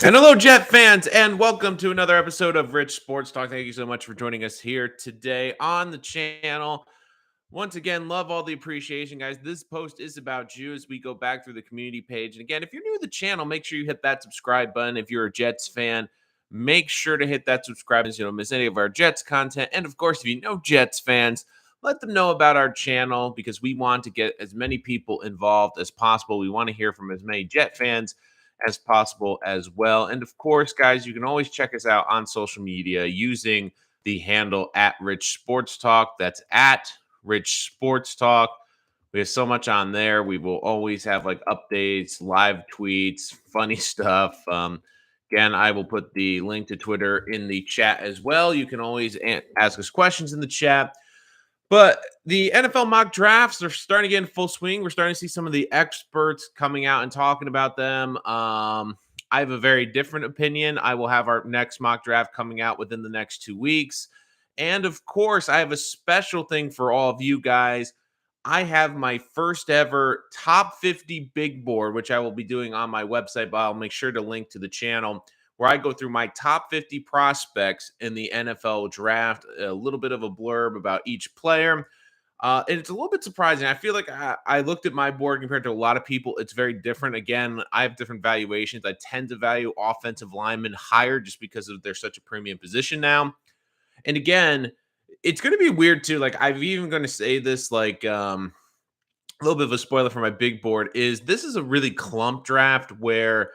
And hello, Jet fans, and welcome to another episode of Rich Sports Talk. Thank you so much for joining us here today on the channel. Once again, love all the appreciation, guys. This post is about you as we go back through the community page. And again, if you're new to the channel, make sure you hit that subscribe button. If you're a Jets fan, make sure to hit that subscribe button so you don't miss any of our Jets content. And of course, if you know Jets fans, let them know about our channel because we want to get as many people involved as possible. We want to hear from as many Jet fans as possible as well. And of course, guys, you can always check us out on social media using the handle at Rich Sports Talk. That's at Rich Sports Talk. We have so much on there. We will always have like updates, live tweets, funny stuff. Again, I will put the link to Twitter in the chat as well. You can always ask us questions in the chat. But the NFL mock drafts are starting to get in full swing. We're starting to see some of the experts coming out and talking about them. I have a very different opinion. I will have our next mock draft coming out within the next 2 weeks. And of course, I have a special thing for all of you guys. I have my first ever top 50 big board, which I will be doing on my website, but I'll make sure to link to the channel where I go through my top 50 prospects in the NFL draft, a little bit of a blurb about each player. And it's a little bit surprising. I feel like I looked at my board compared to a lot of people. It's very different. Again, I have different valuations. I tend to value offensive linemen higher just because of they're such a premium position now. And again, it's going to be weird too. Like I've even going to say this, like a little bit of a spoiler for my big board is this is a really clump draft where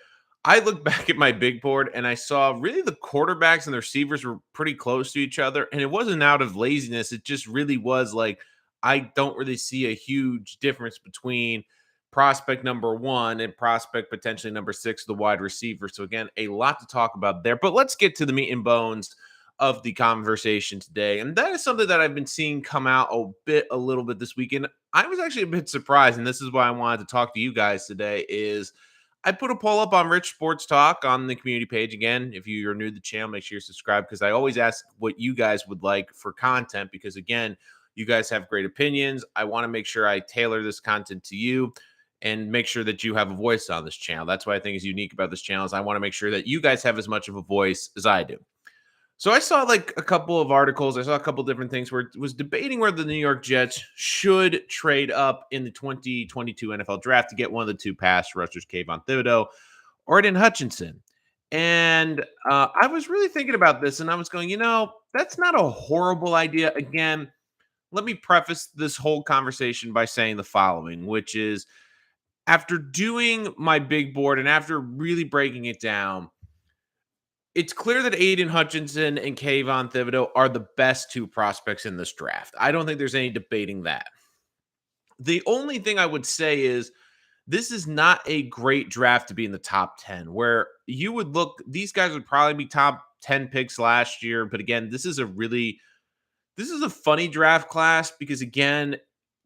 I look back at my big board and I saw really the quarterbacks and the receivers were pretty close to each other. And it wasn't out of laziness. It just really was like, I don't really see a huge difference between prospect number one and prospect potentially number six, the wide receiver. So, again, a lot to talk about there. But let's get to the meat and bones of the conversation today. And that is something that I've been seeing come out a little bit this weekend. I was actually a bit surprised, and this is why I wanted to talk to you guys today, is I put a poll up on Rich Sports Talk on the community page. Again, if you're new to the channel, make sure you subscribe because I always ask what you guys would like for content because, again, you guys have great opinions. I want to make sure I tailor this content to you and make sure that you have a voice on this channel. That's what I think is unique about this channel is I want to make sure that you guys have as much of a voice as I do. So I saw like a couple of articles. I saw a couple of different things where it was debating whether the New York Jets should trade up in the 2022 NFL draft to get one of the two pass rushers, Kayvon Thibodeau or Aiden Hutchinson. And I was really thinking about this and I was going, that's not a horrible idea. Again, let me preface this whole conversation by saying the following, which is after doing my big board and after really breaking it down, it's clear that Aiden Hutchinson and Kayvon Thibodeau are the best two prospects in this draft. I don't think there's any debating that. The only thing I would say is this is not a great draft to be in the top 10, where you would look, these guys would probably be top 10 picks last year. But again, this is a funny draft class because, again,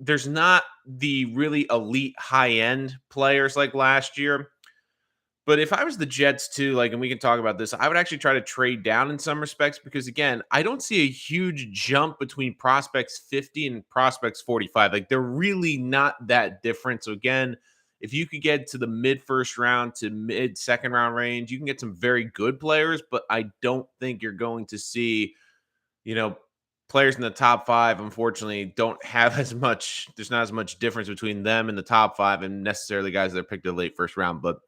there's not the really elite high end players like last year. But if I was the Jets too, like, and we can talk about this, I would actually try to trade down in some respects because, again, I don't see a huge jump between prospects 50 and prospects 45. Like, they're really not that different. So, again, if you could get to the mid first round to mid second round range, you can get some very good players. But I don't think you're going to see, players in the top five, unfortunately, don't have as much. There's not as much difference between them in the top five and necessarily guys that are picked in the late first round. But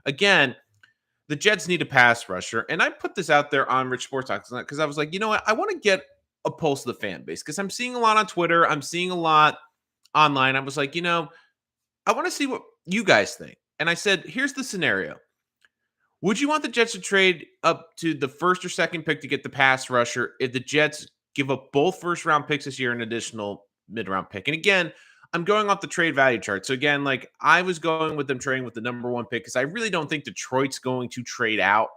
again, the Jets need a pass rusher. And I put this out there on Rich Sports Talk because I was like, you know what? I want to get a pulse of the fan base because I'm seeing a lot on Twitter. I'm seeing a lot online. I was like, I want to see what you guys think. And I said, here's the scenario. Would you want the Jets to trade up to the first or second pick to get the pass rusher if the Jets give up both first round picks this year and an additional mid round pick? And again, I'm going off the trade value chart. So again, like I was going with them trading with the number one pick because I really don't think Detroit's going to trade out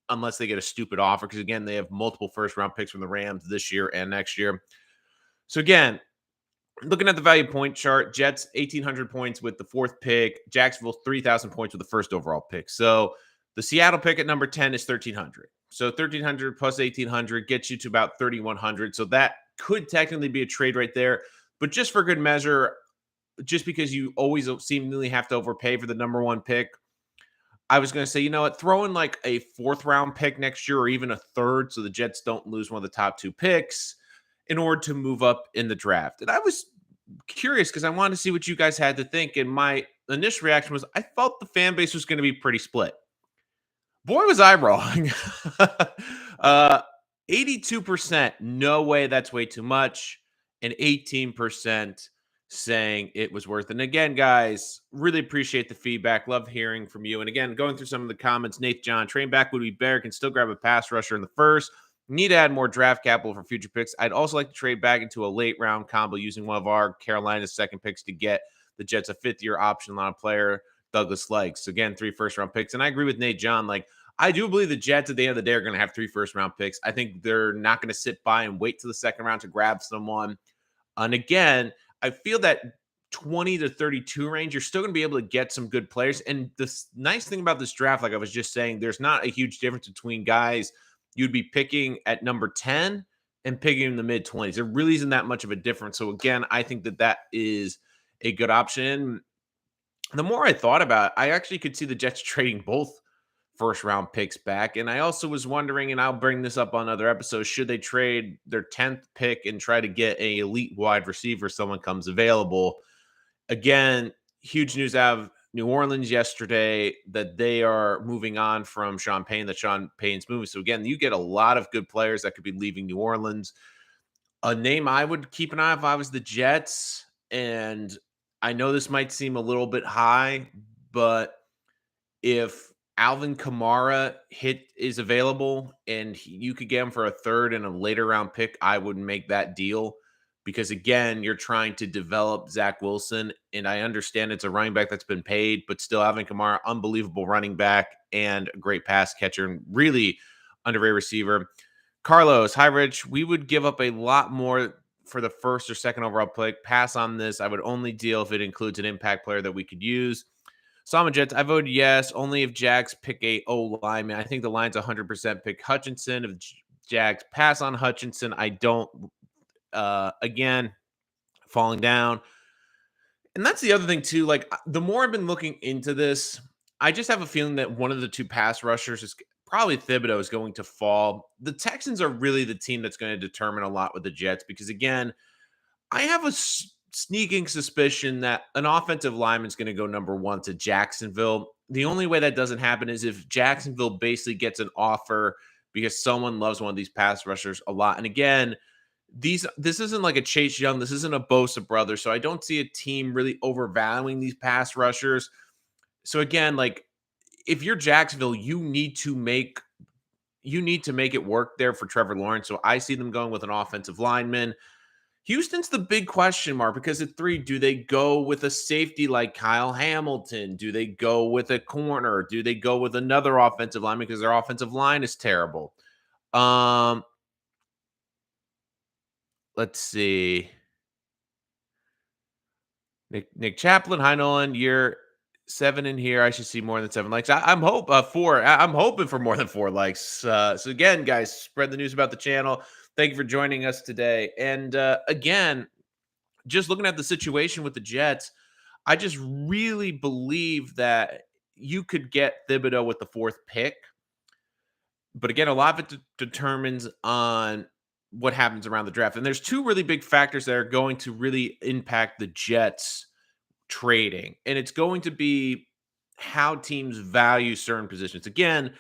unless they get a stupid offer. Because again, they have multiple first round picks from the Rams this year and next year. So again, looking at the value point chart, Jets 1,800 points with the fourth pick, Jacksonville 3,000 points with the first overall pick. So the Seattle pick at number 10 is 1,300. So 1,300 plus 1,800 gets you to about 3,100. So that could technically be a trade right there. But just for good measure, just because you always seemingly have to overpay for the number one pick, I was going to say, you know what, throw in like a fourth round pick next year or even a third so the Jets don't lose one of the top two picks in order to move up in the draft. And I was curious because I wanted to see what you guys had to think. And my initial reaction was I felt the fan base was going to be pretty split. Boy, was I wrong. uh, 82%, no way, that's way too much. And 18% saying it was worth it. And again, guys, really appreciate the feedback. Love hearing from you. And again, going through some of the comments, Nate John, train back would be better, can still grab a pass rusher in the first. Need to add more draft capital for future picks. I'd also like to trade back into a late round combo using one of our Carolina's second picks to get the Jets a fifth year option on a player Douglas likes. So again, 3 first round picks. And I agree with Nate John. Like, I do believe the Jets at the end of the day are going to have 3 first round picks. I think they're not going to sit by and wait till the second round to grab someone. And again, I feel that 20 to 32 range, you're still going to be able to get some good players. And the nice thing about this draft, like I was just saying, there's not a huge difference between guys you'd be picking at number 10 and picking in the mid 20s. There really isn't that much of a difference. So again, I think that that is a good option. The more I thought about it, I actually could see the Jets trading both first round picks back. And I also was wondering, and I'll bring this up on other episodes, should they trade their 10th pick and try to get a elite wide receiver someone comes available? Again, huge news out of New Orleans yesterday that they are moving on from Sean Payne, that Sean Payne's moving. So again, you get a lot of good players that could be leaving New Orleans. A name I would keep an eye on if I was the Jets, and I know this might seem a little bit high, but if Alvin Kamara is available and you could get him for a third and a later round pick, I would make that deal because again, you're trying to develop Zach Wilson, and I understand it's a running back that's been paid, but still Alvin Kamara, unbelievable running back and a great pass catcher and really underrated receiver. Carlos, hi Rich. We would give up a lot more for the first or second overall pick. Pass on this. I would only deal if it includes an impact player that we could use. Sama Jets, I voted yes, only if Jags pick a O lineman. I think the line's 100% pick Hutchinson. If Jags pass on Hutchinson, I don't. Again, falling down. And that's the other thing, too. Like, the more I've been looking into this, I just have a feeling that one of the two pass rushers is probably Thibodeau is going to fall. The Texans are really the team that's going to determine a lot with the Jets because, again, I have a sneaking suspicion that an offensive lineman is going to go number one to Jacksonville. The only way that doesn't happen is if Jacksonville basically gets an offer because someone loves one of these pass rushers a lot. And again, this isn't like a Chase Young. This isn't a Bosa brother. So I don't see a team really overvaluing these pass rushers. So again, like if you're Jacksonville, you need to make it work there for Trevor Lawrence. So I see them going with an offensive lineman. Houston's the big question mark because at 3, do they go with a safety like Kyle Hamilton? Do they go with a corner? Do they go with another offensive line because their offensive line is terrible? Um, let's see. Nick Chaplin, hi Nolan. You're 7 in here. I should see more than 7 likes. I'm hope 4. I'm hoping for more than 4 likes. So again, guys, spread the news about the channel. Thank you for joining us today. And again, just looking at the situation with the Jets, I just really believe that you could get Thibodeau with the 4th pick. But again, a lot of it determines on what happens around the draft. And there's 2 really big factors that are going to really impact the Jets trading. And it's going to be how teams value certain positions. Again,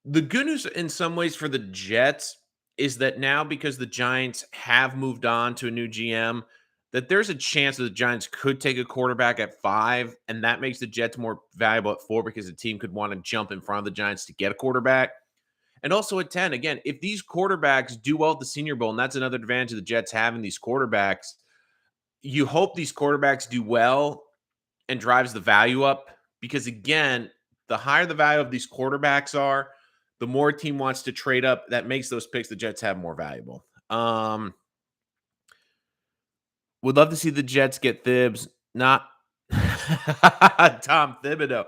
the good news in some ways for the Jets is that now because the Giants have moved on to a new GM, that there's a chance that the Giants could take a quarterback at 5, and that makes the Jets more valuable at 4 because the team could want to jump in front of the Giants to get a quarterback. And also at 10, again, if these quarterbacks do well at the Senior Bowl, and that's another advantage of the Jets having these quarterbacks, you hope these quarterbacks do well and drives the value up because, again, the higher the value of these quarterbacks are, the more a team wants to trade up. That makes those picks the Jets have more valuable. Would love to see the Jets get Thibs, not Tom Thibodeau.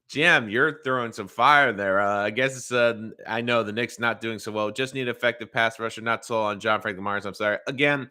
Jam, you're throwing some fire there. I guess it's I know the Knicks not doing so well. Just need effective pass rusher, not sold on John Franklin Myers. I'm sorry. Again,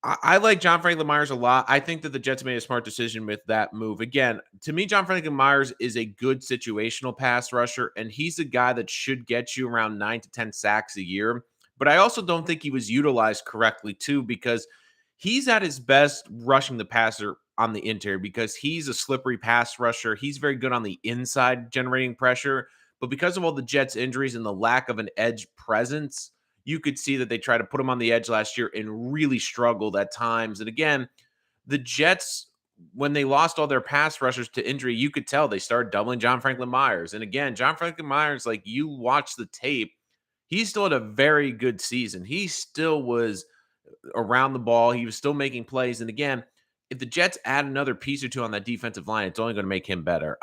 I like John Franklin Myers a lot. I think that the Jets made a smart decision with that move. Again, to me, John Franklin Myers is a good situational pass rusher, and he's a guy that should get you around 9 to 10 sacks a year. But I also don't think he was utilized correctly, too, because he's at his best rushing the passer on the interior because he's a slippery pass rusher. He's very good on the inside generating pressure. But because of all the Jets' injuries and the lack of an edge presence, you could see that they tried to put him on the edge last year and really struggled at times. And again, the Jets, when they lost all their pass rushers to injury, you could tell they started doubling John Franklin Myers. And again, John Franklin Myers, like you watch the tape, he still had a very good season. He still was around the ball. He was still making plays. And again, if the Jets add another piece or two on that defensive line, it's only going to make him better.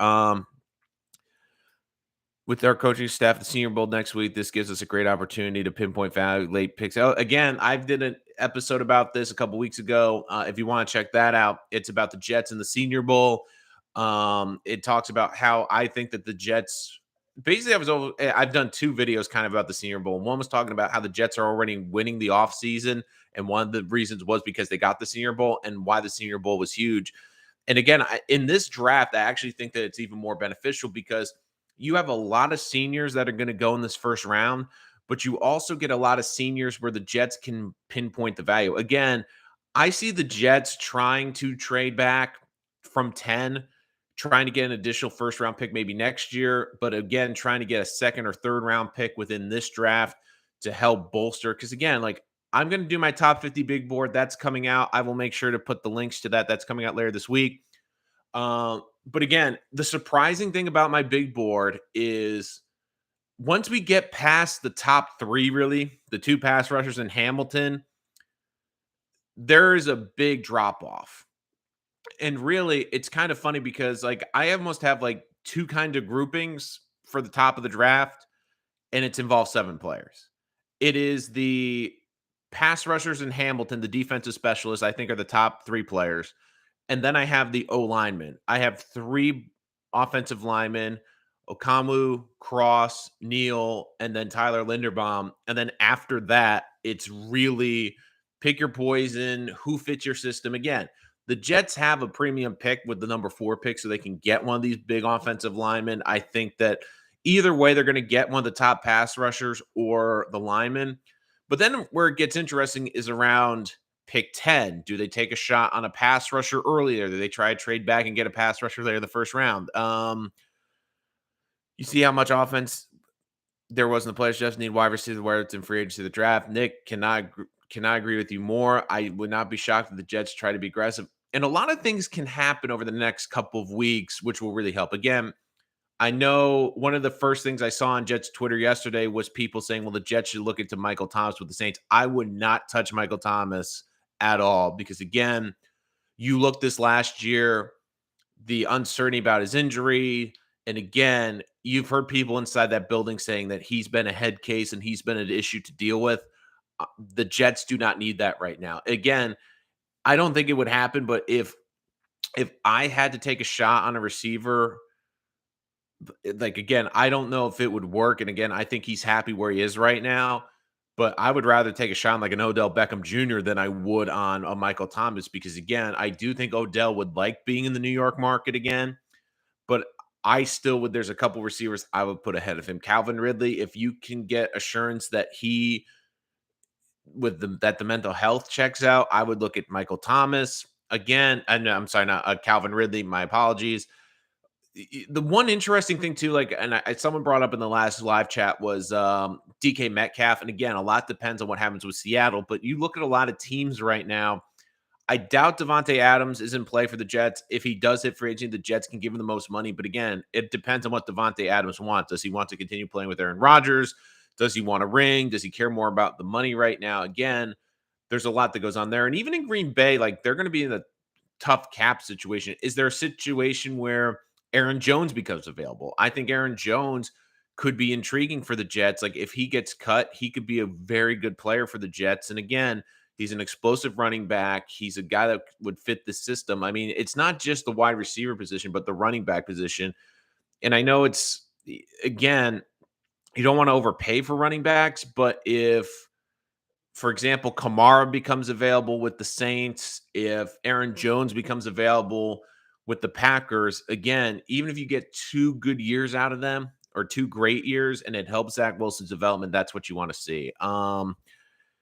With our coaching staff, the Senior Bowl next week, this gives us a great opportunity to pinpoint value late picks. Oh, again, I did an episode about this a couple weeks ago. If you want to check that out, it's about the Jets and the Senior Bowl. It talks about how I think that the Jets. Basically, I've done two videos kind of about the Senior Bowl. One was talking about how the Jets are already winning the offseason, and one of the reasons was because they got the Senior Bowl and why the Senior Bowl was huge. And again, in this draft, I actually think that it's even more beneficial because you have a lot of seniors that are going to go in this first round, but you also get a lot of seniors where the Jets can pinpoint the value. Again, I see the Jets trying to trade back from 10, trying to get an additional first round pick maybe next year, but again, trying to get a second or third round pick within this draft to help bolster. Because again, like I'm going to do my top 50 big board. That's coming out. I will make sure to put the links to that. That's coming out later this week. But again, the surprising thing about my big board is once we get past the top three, really, the two pass rushers in Hamilton, there is a big drop off. And really, it's kind of funny because like I almost have like two kind of groupings for the top of the draft, and it's involved 7 players. It is the pass rushers in Hamilton, the defensive specialists, I think are the top 3 players. And then I have the O linemen. I have 3 offensive linemen, Okamu, Cross, Neal, and then Tyler Linderbaum. And then after that, it's really pick your poison, who fits your system. Again, the Jets have a premium pick with the number 4 pick, so they can get one of these big offensive linemen. I think that either way, they're going to get one of the top pass rushers or the linemen. But then where it gets interesting is around pick 10. Do they take a shot on a pass rusher earlier? Do they try to trade back and get a pass rusher later in the first round? You see how much offense there was in the players just need wide receiver where it's in free agency of the draft. Nick cannot agree with you more. I would not be shocked if the Jets try to be aggressive. And a lot of things can happen over the next couple of weeks, which will really help. Again, I know one of the first things I saw on Jets Twitter yesterday was people saying, well, the Jets should look into Michael Thomas with the Saints. I would not touch Michael Thomas at all because, again, you look this last year, the uncertainty about his injury. And again, you've heard people inside that building saying that he's been a head case and he's been an issue to deal with. The Jets do not need that right now. Again, I don't think it would happen, but if I had to take a shot on a receiver, like again, I don't know if it would work. And again, I think he's happy where he is right now. But I would rather take a shot on like an Odell Beckham Jr. than I would on a Michael Thomas because again, I do think Odell would like being in the New York market again. But I still would. There's a couple receivers I would put ahead of him. Calvin Ridley, if you can get assurance that he that the mental health checks out, I would look at Michael Thomas again. And I'm sorry, not Calvin Ridley. My apologies. The one interesting thing too, like, and someone brought up in the last live chat was DK Metcalf, and again, a lot depends on what happens with Seattle. But you look at a lot of teams right now. I doubt Devontae Adams is in play for the Jets. If he does hit free agency, the Jets can give him the most money. But again, it depends on what Devontae Adams wants. Does he want to continue playing with Aaron Rodgers? Does he want a ring? Does he care more about the money right now? Again, there's a lot that goes on there. And even in Green Bay, like they're going to be in a tough cap situation. Is there a situation where Aaron Jones becomes available? I think Aaron Jones could be intriguing for the Jets. Like if he gets cut, he could be a very good player for the Jets. And again, he's an explosive running back. He's a guy that would fit the system. I mean, it's not just the wide receiver position, but the running back position. And I know it's, again, you don't want to overpay for running backs, but if for example, Kamara becomes available with the Saints, if Aaron Jones becomes available with the Packers, again, even if you get 2 good years out of them or 2 great years and it helps Zach Wilson's development, that's what you want to see.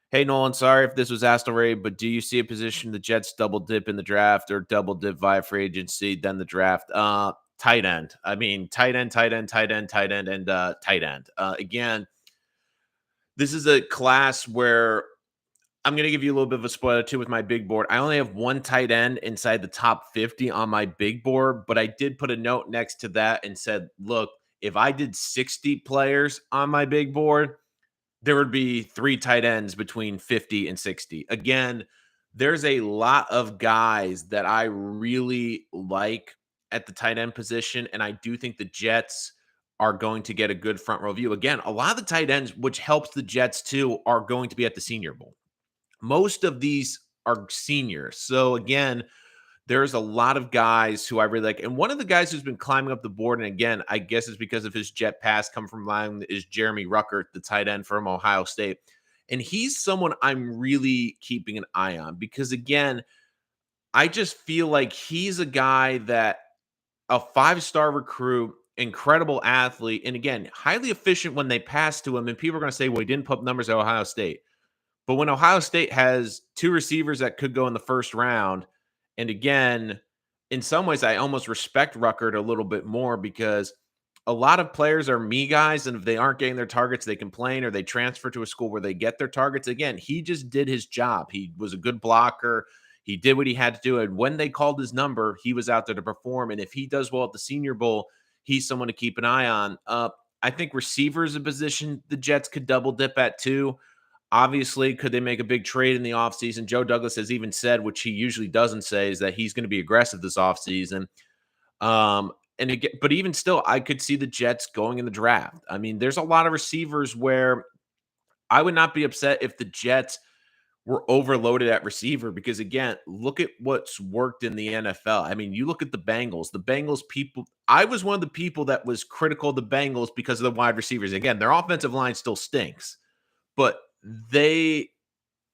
Hey, Nolan, sorry if this was asked already, but do you see a position the Jets double dip in the draft or double dip via free agency, then the draft? Tight end. I mean, tight end, tight end, tight end, tight end, and tight end. Again, this is a class where I'm going to give you a little bit of a spoiler too with my big board. I only have one tight end inside the top 50 on my big board, but I did put a note next to that and said, look, if I did 60 players on my big board, there would be 3 tight ends between 50 and 60. Again, there's a lot of guys that I really like at the tight end position, and I do think the Jets are going to get a good front row view. Again, a lot of the tight ends, which helps the Jets too, are going to be at the Senior Bowl. Most of these are seniors. So again, there's a lot of guys who I really like. And one of the guys who's been climbing up the board, and again, I guess it's because of his jet pass come from line, is Jeremy Ruckert, the tight end from Ohio State. And he's someone I'm really keeping an eye on because, again, I just feel like he's a guy that a 5-star recruit, incredible athlete, and again, highly efficient when they pass to him. And people are going to say, well, he didn't put up numbers at Ohio State. But when Ohio State has 2 receivers that could go in the first round, and again, in some ways, I almost respect Ruckert a little bit more because a lot of players are me guys, and if they aren't getting their targets, they complain or they transfer to a school where they get their targets. Again, he just did his job. He was a good blocker. He did what he had to do. And when they called his number, he was out there to perform. And if he does well at the Senior Bowl, he's someone to keep an eye on. I think receiver is a position the Jets could double dip at too. Obviously, could they make a big trade in the offseason? Joe Douglas has even said, which he usually doesn't say, is that he's going to be aggressive this offseason. And again, but even still, I could see the Jets going in the draft. I mean, there's a lot of receivers where I would not be upset if the Jets were overloaded at receiver because, again, look at what's worked in the NFL. I mean, you look at the Bengals. The Bengals people, I was one of the people that was critical of the Bengals because of the wide receivers. Again, their offensive line still stinks, but they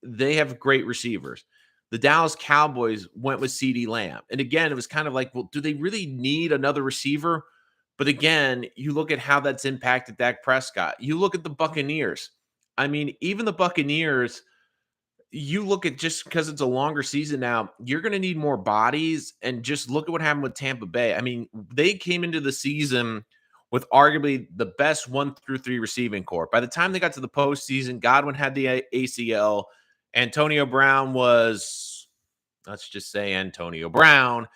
they have great receivers. The Dallas Cowboys went with CeeDee Lamb. And again, it was kind of like, well, do they really need another receiver? But again, you look at how that's impacted Dak Prescott. You look at the Buccaneers. I mean, even the Buccaneers, you look at just because it's a longer season now, you're going to need more bodies. And just look at what happened with Tampa Bay. I mean, they came into the season with arguably the best 1 through 3 receiving core. By the time they got to the postseason, Godwin had the ACL. Antonio Brown was, let's just say Antonio Brown.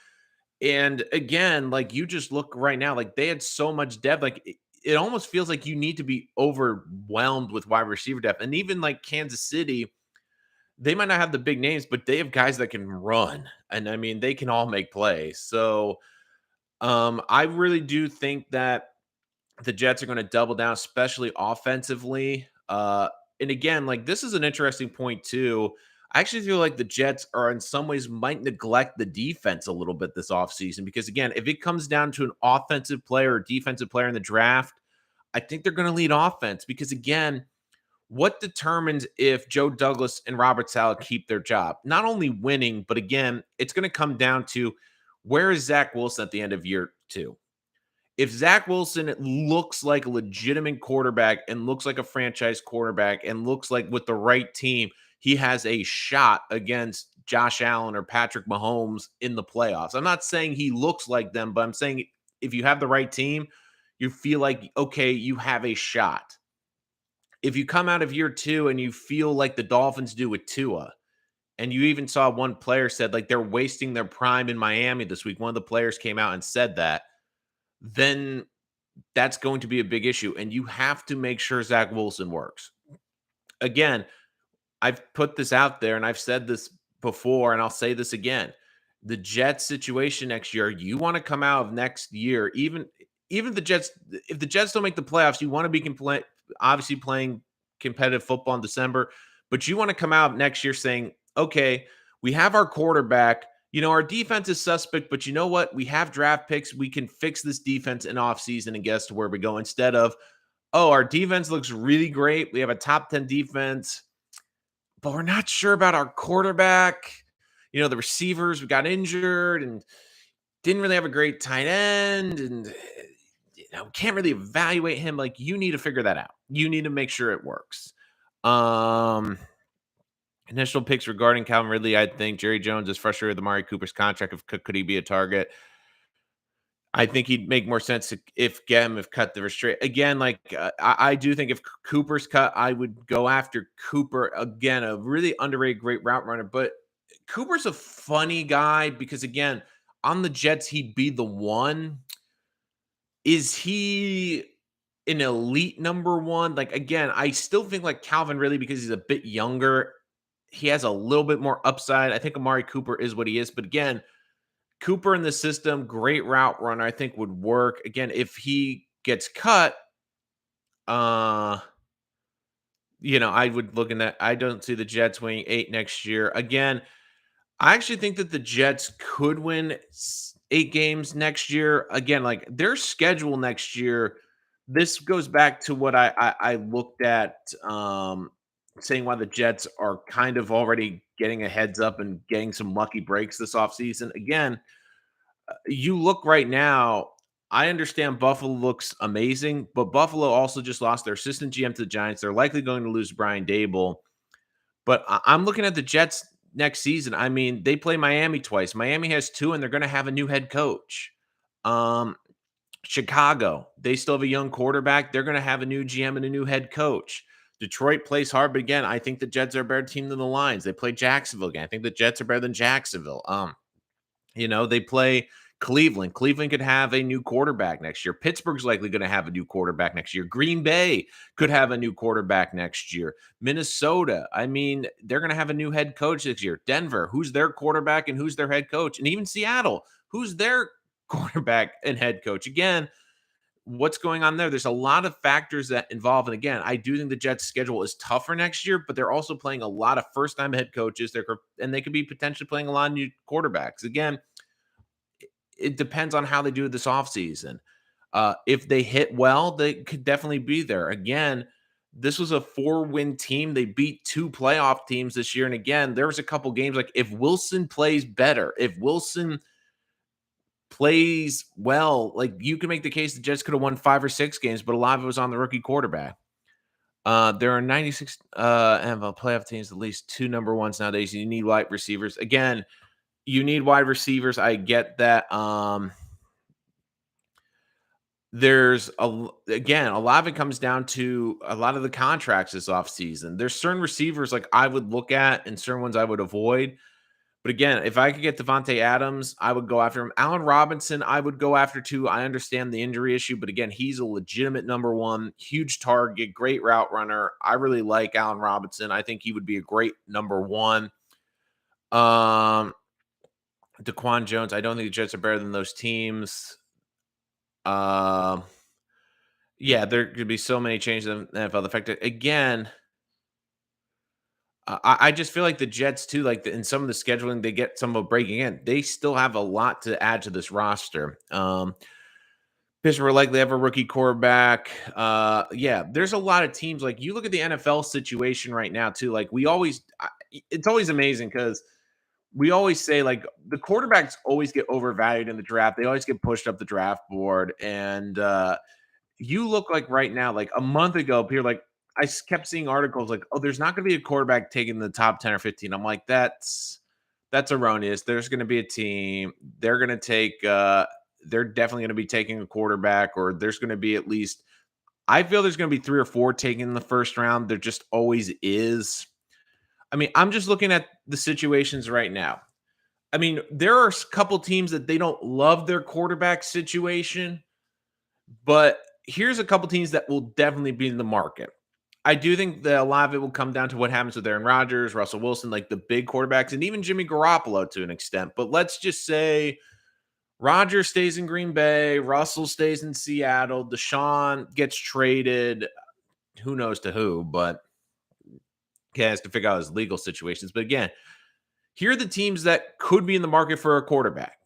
And again, like you just look right now, like they had so much depth. Like it almost feels like you need to be overwhelmed with wide receiver depth. And even like Kansas City, they might not have the big names, but they have guys that can run. And I mean, they can all make plays. So I really do think that the Jets are going to double down, especially offensively. And again, like this is an interesting point too. I actually feel like the Jets are in some ways might neglect the defense a little bit this offseason because again, if it comes down to an offensive player or defensive player in the draft, I think they're going to lead offense because again, what determines if Joe Douglas and Robert Saleh keep their job? Not only winning, but again, it's going to come down to where is Zach Wilson at the end of year 2? If Zach Wilson looks like a legitimate quarterback and looks like a franchise quarterback and looks like with the right team, he has a shot against Josh Allen or Patrick Mahomes in the playoffs. I'm not saying he looks like them, but I'm saying if you have the right team, you feel like, okay, you have a shot. If you come out of year 2 and you feel like the Dolphins do with Tua, and you even saw one player said like they're wasting their prime in Miami this week. One of the players came out and said that, then that's going to be a big issue. And you have to make sure Zach Wilson works. Again, I've put this out there and I've said this before and I'll say this again. The Jets situation next year, you want to come out of next year, even the Jets, if the Jets don't make the playoffs, you want to be obviously playing competitive football in December, but you want to come out next year saying, okay, we have our quarterback. You know, our defense is suspect, but you know what? We have draft picks. We can fix this defense in offseason and get us to where we go instead of, oh, our defense looks really great. We have a top 10 defense, but we're not sure about our quarterback. The receivers we got injured and didn't really have a great tight end, and can't really evaluate him. Like, you need to figure that out. You need to make sure it works. Um, Initial picks regarding Calvin Ridley. I think Jerry Jones is frustrated with Amari Cooper's contract. If could he be a target? I think he'd make more sense if get him if cut the restrict again. Like, I do think if Cooper's cut, I would go after Cooper again. A really underrated, great route runner, but Cooper's a funny guy because again, on the Jets, he'd be the one. Is he an elite number one? Like, again, I still think like Calvin Ridley because he's a bit younger. He has a little bit more upside. I think Amari Cooper is what he is, but again, Cooper in the system, great route runner, I think would work. Again, if he gets cut, uh, I would look in that. I don't see the Jets winning 8 next year. Again, I actually think that the Jets could win 8 games next year. Again, like their schedule next year, this goes back to what I looked at, saying why the Jets are kind of already getting a heads up and getting some lucky breaks this offseason. Again, you look right now, I understand Buffalo looks amazing, but Buffalo also just lost their assistant GM to the Giants. They're likely going to lose Brian Dable. But I'm looking at the Jets next season. I mean, they play Miami twice. Miami has 2, and they're going to have a new head coach. Um, Chicago, they still have a young quarterback. They're going to have a new GM and a new head coach. Detroit plays hard, but again, I think the Jets are a better team than the Lions. They play Jacksonville again. I think the Jets are better than Jacksonville. They play Cleveland. Cleveland could have a new quarterback next year. Pittsburgh's likely going to have a new quarterback next year. Green Bay could have a new quarterback next year. Minnesota, I mean, they're going to have a new head coach this year. Denver, who's their quarterback and who's their head coach? And even Seattle, who's their quarterback and head coach? Again, what's going on there? There's a lot of factors that involve. And again, I do think the Jets' schedule is tougher next year, but they're also playing a lot of first-time head coaches. And they could be potentially playing a lot of new quarterbacks. Again, it depends on how they do this offseason. If they hit well, they could definitely be there. Again, this was a 4-win team. They beat 2 playoff teams this year. And again, there was a couple games like if Wilson plays better, if Wilson plays well, like you can make the case the Jets could have won 5 or 6 games, but a lot of it was on the rookie quarterback. There are 96 NFL playoff teams, at least 2 number ones nowadays. You need wide receivers. Again, you need wide receivers. I get that. There's again, a lot of it comes down to a lot of the contracts this offseason. There's certain receivers like I would look at and certain ones I would avoid. But again, if I could get Devontae Adams, I would go after him. Allen Robinson, I would go after too. I understand the injury issue, but again, he's a legitimate number one, huge target, great route runner. I really like Allen Robinson. I think he would be a great number one. Daquan Jones, I don't think the Jets are better than those teams. Yeah, there could be so many changes in the NFL. The fact that again, I just feel like the Jets too, like in some of the scheduling, they get some of breaking in. They still have a lot to add to this roster. Pittsburgh will likely have a rookie quarterback. Yeah, there's a lot of teams. Like you look at the NFL situation right now too. Like it's always amazing because we always say like the quarterbacks always get overvalued in the draft. They always get pushed up the draft board, and you look like right now, like a month ago, people like kept seeing articles like, "Oh, there's not going to be a quarterback taking the top 10 or 15." I'm like, that's erroneous. There's going to be a team. They're going to take. They're definitely going to be taking a quarterback, or there's going to be at least. I feel there's going to be 3 or 4 taken in the first round. There just always is. I mean, I'm just looking at the situations right now. I mean, there are a couple teams that they don't love their quarterback situation. But here's a couple teams that will definitely be in the market. I do think that a lot of it will come down to what happens with Aaron Rodgers, Russell Wilson, like the big quarterbacks, and even Jimmy Garoppolo to an extent. But let's just say Rodgers stays in Green Bay, Russell stays in Seattle, Deshaun gets traded. Who knows to who, but he has to figure out his legal situations. But again, here are the teams that could be in the market for a quarterback: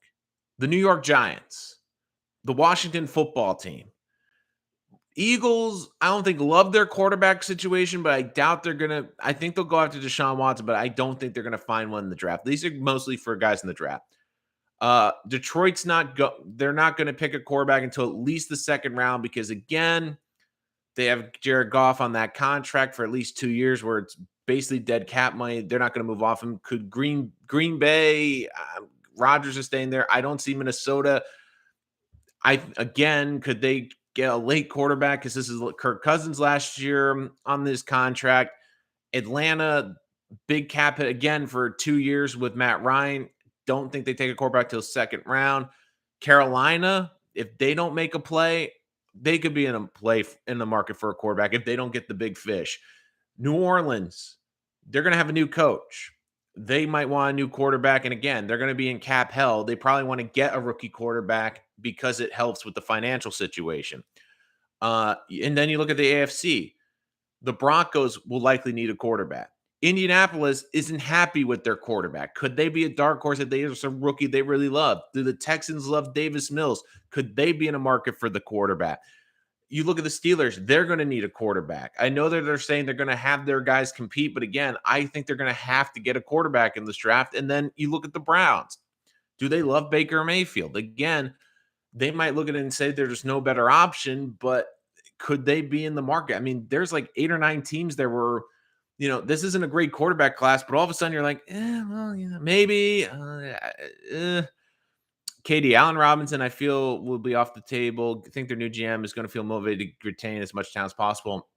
the New York Giants, the Washington football team, Eagles, I don't think love their quarterback situation, but I doubt they're gonna. I think they'll go after Deshaun Watson, but I don't think they're gonna find one in the draft. These are mostly for guys in the draft. Detroit's not go. They're not going to pick a quarterback until at least the second round because again, they have Jared Goff on that contract for at least 2 years, where it's basically dead cap money. They're not going to move off him. Could Green Bay? Rodgers is staying there. I don't see Minnesota. Could they get a late quarterback because this is Kirk Cousins last year on this contract? Atlanta, big cap hit again for 2 years with Matt Ryan. Don't think they take a quarterback till second round. Carolina, if they don't make a play, they could be in the market for a quarterback if they don't get the big fish. New Orleans, they're going to have a new coach. They might want a new quarterback. And again, they're going to be in cap hell. They probably want to get a rookie quarterback because it helps with the financial situation. And then you look at the AFC. The Broncos will likely need a quarterback. Indianapolis isn't happy with their quarterback. Could they be a dark horse if there's a rookie they really love? Do the Texans love Davis Mills? Could they be in a market for the quarterback? You look at the Steelers, they're going to need a quarterback. I know that they're saying they're going to have their guys compete, but again, I think they're going to have to get a quarterback in this draft. And then you look at the Browns. Do they love Baker Mayfield? Again, they might look at it and say there's no better option, but could they be in the market? I mean, there's like 8 or 9 teams there were, this isn't a great quarterback class, but all of a sudden you're like, maybe. Katie Allen Robinson, I feel, will be off the table. I think their new GM is going to feel motivated to retain as much talent as possible.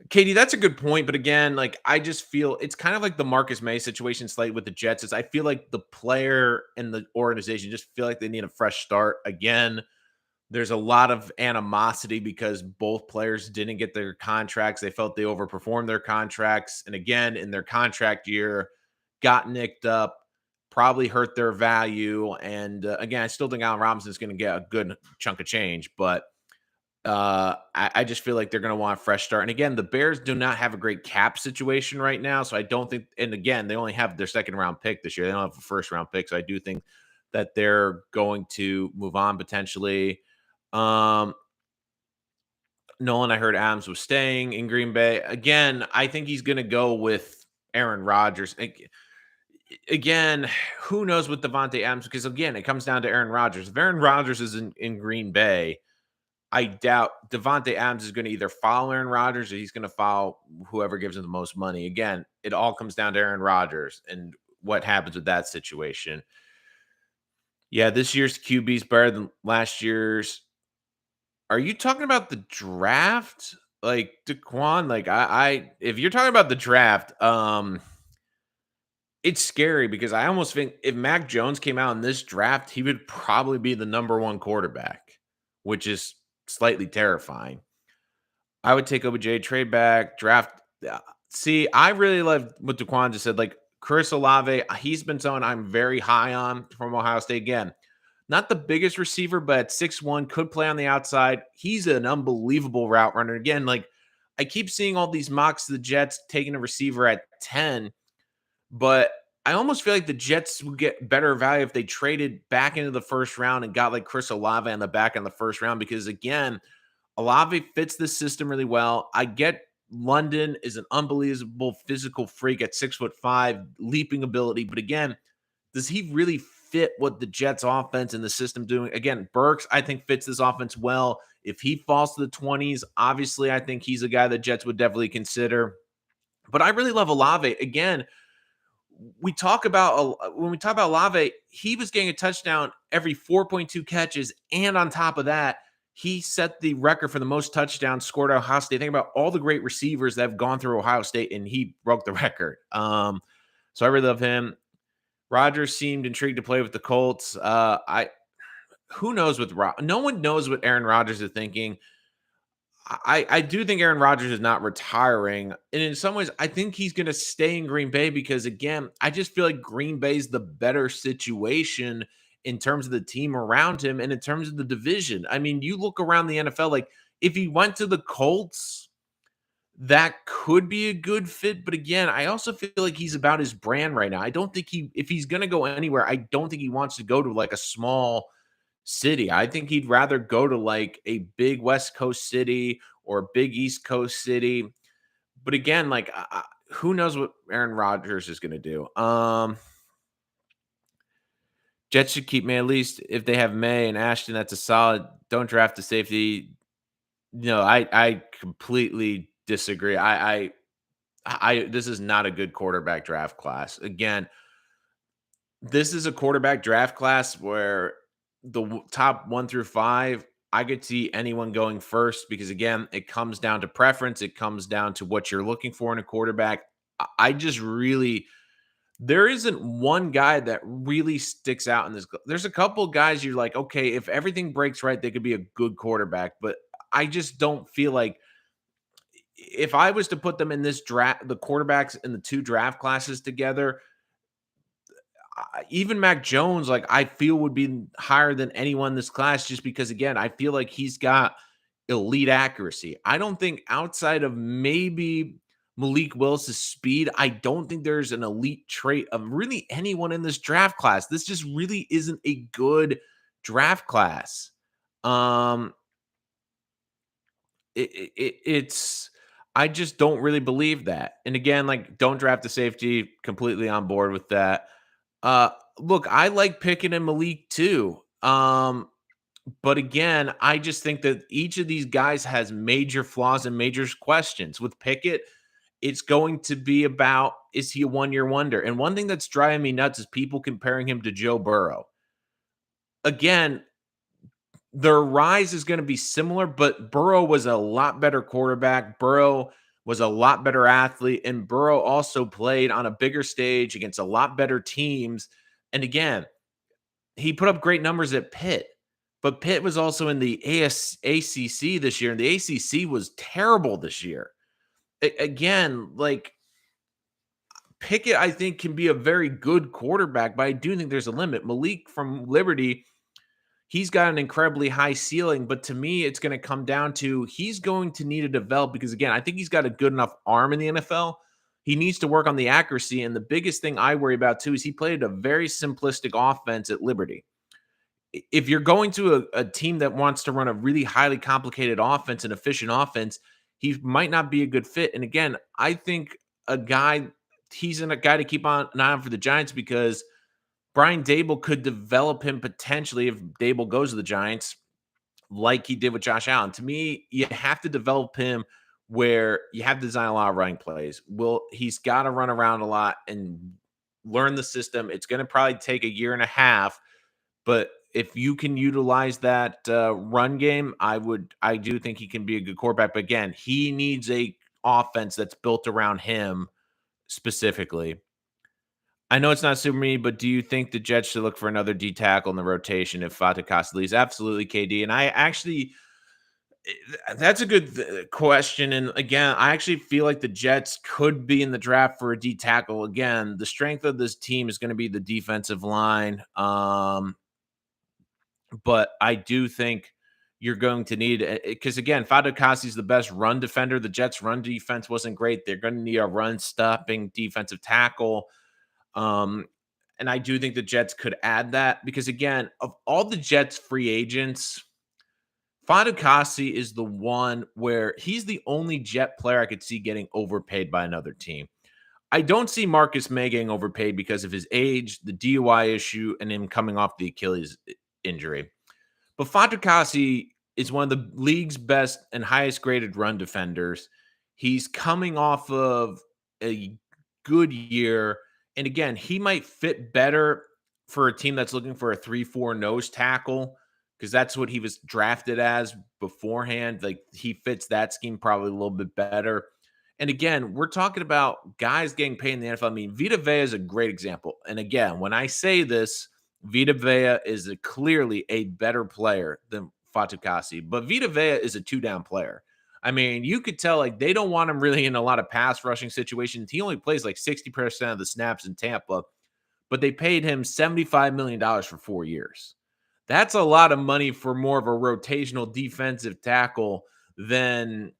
Katie, that's a good point. But again, like I just feel it's kind of like the Marcus May situation slightly with the Jets. Is I feel like the player and the organization just feel like they need a fresh start. Again, there's a lot of animosity because both players didn't get their contracts. They felt they overperformed their contracts. And again, in their contract year, got nicked up, probably hurt their value. And again, I still think Allen Robinson is going to get a good chunk of change, but I just feel like they're going to want a fresh start. And again, the Bears do not have a great cap situation right now. So I don't think, and again, they only have their second round pick this year. They don't have a first round pick. So I do think that they're going to move on potentially. Nolan, I heard Adams was staying in Green Bay. Again, I think he's going to go with Aaron Rodgers. Again, who knows with Devontae Adams? Because again, it comes down to Aaron Rodgers. If Aaron Rodgers is in Green Bay, I doubt Devontae Adams is going to either follow Aaron Rodgers or he's going to follow whoever gives him the most money. Again, it all comes down to Aaron Rodgers and what happens with that situation. Yeah, this year's QB is better than last year's. Are you talking about the draft? Like Daquan, like I if you're talking about the draft, it's scary because I almost think if Mac Jones came out in this draft, he would probably be the number one quarterback, which is slightly terrifying. I would take OBJ, trade back, draft. See, I really love what Daquan just said. Like Chris Olave, he's been someone I'm very high on from Ohio State. Again, not the biggest receiver, but at 6'1", could play on the outside. He's an unbelievable route runner. Again, like I keep seeing all these mocks of the Jets taking a receiver at 10, but I almost feel like the Jets would get better value if they traded back into the first round and got like Chris Olave on the back in the first round. Because again, Olave fits this system really well. I get London is an unbelievable physical freak at 6'5", leaping ability. But again, does he really fit what the Jets offense and the system doing? Again, Burks, I think, fits this offense well. If he falls to the 20s, obviously, I think he's a guy that Jets would definitely consider. But I really love Olave. Again, when we talk about Olave, he was getting a touchdown every 4.2 catches. And on top of that, he set the record for the most touchdowns scored at Ohio State. Think about all the great receivers that have gone through Ohio State, and he broke the record. So I really love him. Rodgers seemed intrigued to play with the Colts. Who knows what no one knows what Aaron Rodgers is thinking. I do think Aaron Rodgers is not retiring. And in some ways, I think he's going to stay in Green Bay because, again, I just feel like Green Bay's the better situation in terms of the team around him and in terms of the division. I mean, you look around the NFL, like if he went to the Colts, that could be a good fit. But again, I also feel like he's about his brand right now. I don't think if he's going to go anywhere, I don't think he wants to go to like a small city. I think he'd rather go to like a big West Coast city or a big East Coast city. But again, like who knows what Aaron Rodgers is going to do? Jets should keep May at least if they have May and Ashton. That's a solid. Don't draft a safety. No, I completely disagree. I this is not a good quarterback draft class. Again, this is a quarterback draft class where top 1 through 5, I could see anyone going first because again, it comes down to preference. It comes down to what you're looking for in a quarterback. I just really there isn't one guy that really sticks out in this. There's a couple guys you're like, okay, if everything breaks right, they could be a good quarterback. But I just don't feel like if I was to put them in this draft, the quarterbacks in the two draft classes together, even Mac Jones, like I feel would be higher than anyone in this class just because, again, I feel like he's got elite accuracy. I don't think outside of maybe Malik Willis's speed, I don't think there's an elite trait of really anyone in this draft class. This just really isn't a good draft class. Um, it's I just don't really believe that. And again, like don't draft a safety. Completely on board with that. Uh, Look, I like Pickett and Malik too. But again, I just think that each of these guys has major flaws and major questions. With Pickett, it's going to be about is he a 1 year wonder? And one thing that's driving me nuts is people comparing him to Joe Burrow. Again, their rise is going to be similar, but Burrow was a lot better quarterback. Burrow was a lot better athlete, and Burrow also played on a bigger stage against a lot better teams. And again, he put up great numbers at Pitt, but Pitt was also in the ACC this year, and the ACC was terrible this year. Again, like Pickett, I think can be a very good quarterback, but I do think there's a limit. Malik from Liberty, he's got an incredibly high ceiling, but to me, it's going to come down to he's going to need to develop because, again, I think he's got a good enough arm in the NFL. He needs to work on the accuracy. And the biggest thing I worry about, too, is he played a very simplistic offense at Liberty. If you're going to a team that wants to run a really highly complicated offense and efficient offense, he might not be a good fit. And again, I think he's a guy to keep an eye on for the Giants because Brian Dable could develop him potentially if Dable goes to the Giants, like he did with Josh Allen. To me, you have to develop him where you have to design a lot of running plays. He's got to run around a lot and learn the system. It's going to probably take a year and a half, but if you can utilize that run game, I do think he can be a good quarterback. But again, he needs a offense that's built around him specifically. I know it's not super me, but do you think the Jets should look for another D tackle in the rotation if Fatukasi leaves? Absolutely, KD. And I actually, that's a good question. And again, I actually feel like the Jets could be in the draft for a D tackle. Again, the strength of this team is going to be the defensive line. But I do think you're going to need because again, Fatukasi is the best run defender. The Jets' run defense wasn't great. They're going to need a run stopping defensive tackle. Um, and I do think the Jets could add that because again, of all the Jets free agents, Fatukasi is the one where he's the only Jet player I could see getting overpaid by another team. I don't see Marcus May getting overpaid because of his age, the DUI issue, and him coming off the Achilles injury. But Fatukasi is one of the league's best and highest graded run defenders. He's coming off of a good year. And again, he might fit better for a team that's looking for a 3-4 nose tackle because that's what he was drafted as beforehand. Like he fits that scheme probably a little bit better. And again, we're talking about guys getting paid in the NFL. I mean, Vita Vea is a great example. And again, when I say this, Vita Vea is clearly a better player than Fatukasi, but Vita Vea is a two-down player. I mean, you could tell like they don't want him really in a lot of pass rushing situations. He only plays like 60% of the snaps in Tampa, but they paid him $75 million for 4 years. That's a lot of money for more of a rotational defensive tackle than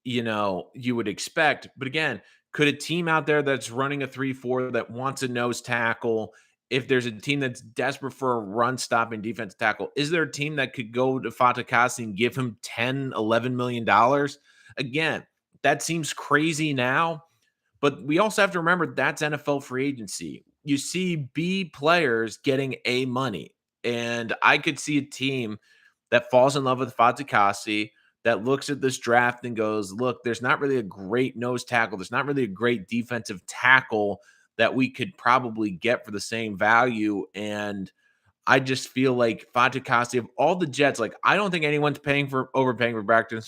you would expect. But again, could a team out there that's running a 3-4 that wants a nose tackle if there's a team that's desperate for a run stopping defense tackle, is there a team that could go to Fatukasi and give him 10, $11 million? Again, that seems crazy now, but we also have to remember that's NFL free agency. You see B players getting A money. And I could see a team that falls in love with Fatukasi, that looks at this draft and goes, look, there's not really a great nose tackle. There's not really a great defensive tackle that we could probably get for the same value. And I just feel like Fatukasi of all the Jets, like I don't think anyone's paying for overpaying for Braxton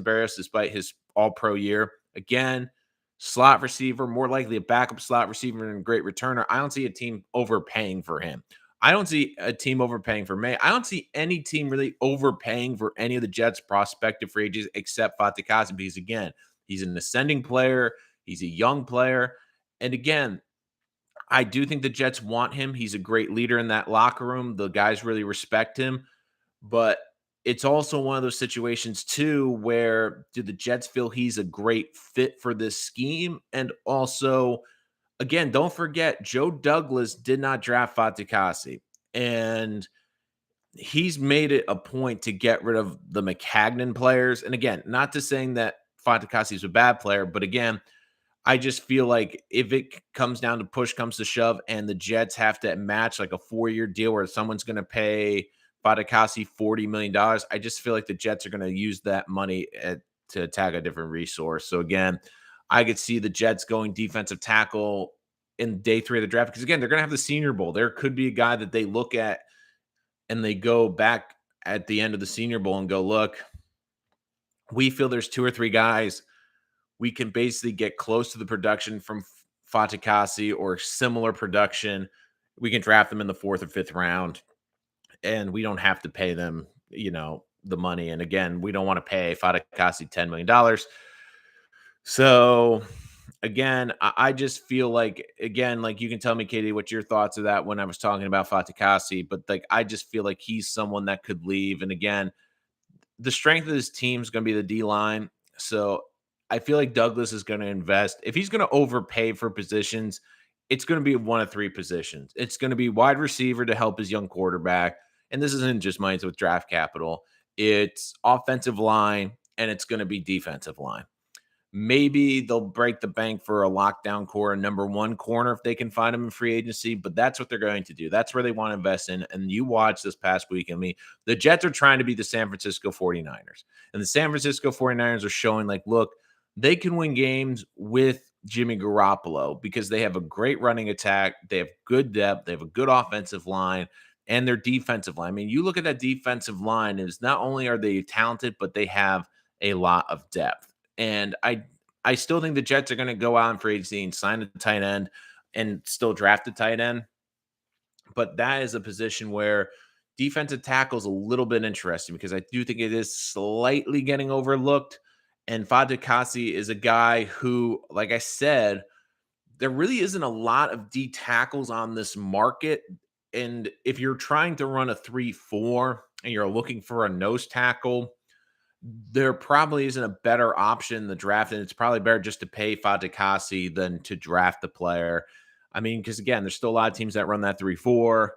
Berrios despite his all pro year. Again, slot receiver, more likely a backup slot receiver and a great returner. I don't see a team overpaying for him. I don't see a team overpaying for May. I don't see any team really overpaying for any of the Jets' prospective free agents except Fatukasi because again, he's an ascending player, he's a young player, and again, I do think the Jets want him. He's a great leader in that locker room. The guys really respect him, but it's also one of those situations too where do the Jets feel he's a great fit for this scheme? And also, again, don't forget Joe Douglas did not draft Fatukasi, and he's made it a point to get rid of the McCagnon players. And again, not to saying that Fatukasi is a bad player, but again, I just feel like if it comes down to push comes to shove and the Jets have to match like a 4-year deal where someone's going to pay Fatukasi $40 million, I just feel like the Jets are going to use that money to attack a different resource. So again, I could see the Jets going defensive tackle in day 3 of the draft because again, they're going to have the Senior Bowl. There could be a guy that they look at and they go back at the end of the Senior Bowl and go, look, we feel there's 2 or 3 guys we can basically get close to the production from Fatukasi or similar production. We can draft them in the 4th or 5th round, and we don't have to pay them, the money. And again, we don't want to pay Fatukasi $10 million. So again, I just feel like again, like you can tell me, Katie, what your thoughts of that when I was talking about Fatukasi, but like I just feel like he's someone that could leave. And again, the strength of this team is going to be the D line. So I feel like Douglas is going to invest. If he's going to overpay for positions, it's going to be one of 3 positions. It's going to be wide receiver to help his young quarterback. And this isn't just mine, it's with draft capital. It's offensive line and it's going to be defensive line. Maybe they'll break the bank for a lockdown core, a number 1 corner if they can find him in free agency, but that's what they're going to do. That's where they want to invest in. And you watch this past week. I mean, the Jets are trying to be the San Francisco 49ers. And the San Francisco 49ers are showing like, look, they can win games with Jimmy Garoppolo because they have a great running attack. They have good depth. They have a good offensive line and their defensive line. I mean, you look at that defensive line, is not only are they talented, but they have a lot of depth. And I still think the Jets are going to go out in free agency and sign a tight end and still draft a tight end. But that is a position where defensive tackle is a little bit interesting because I do think it is slightly getting overlooked. And Fatukasi is a guy who, like I said, there really isn't a lot of D tackles on this market. And if you're trying to run a 3-4 and you're looking for a nose tackle, there probably isn't a better option in the draft, and it's probably better just to pay Fatukasi than to draft the player. I mean, because again, there's still a lot of teams that run that 3-4.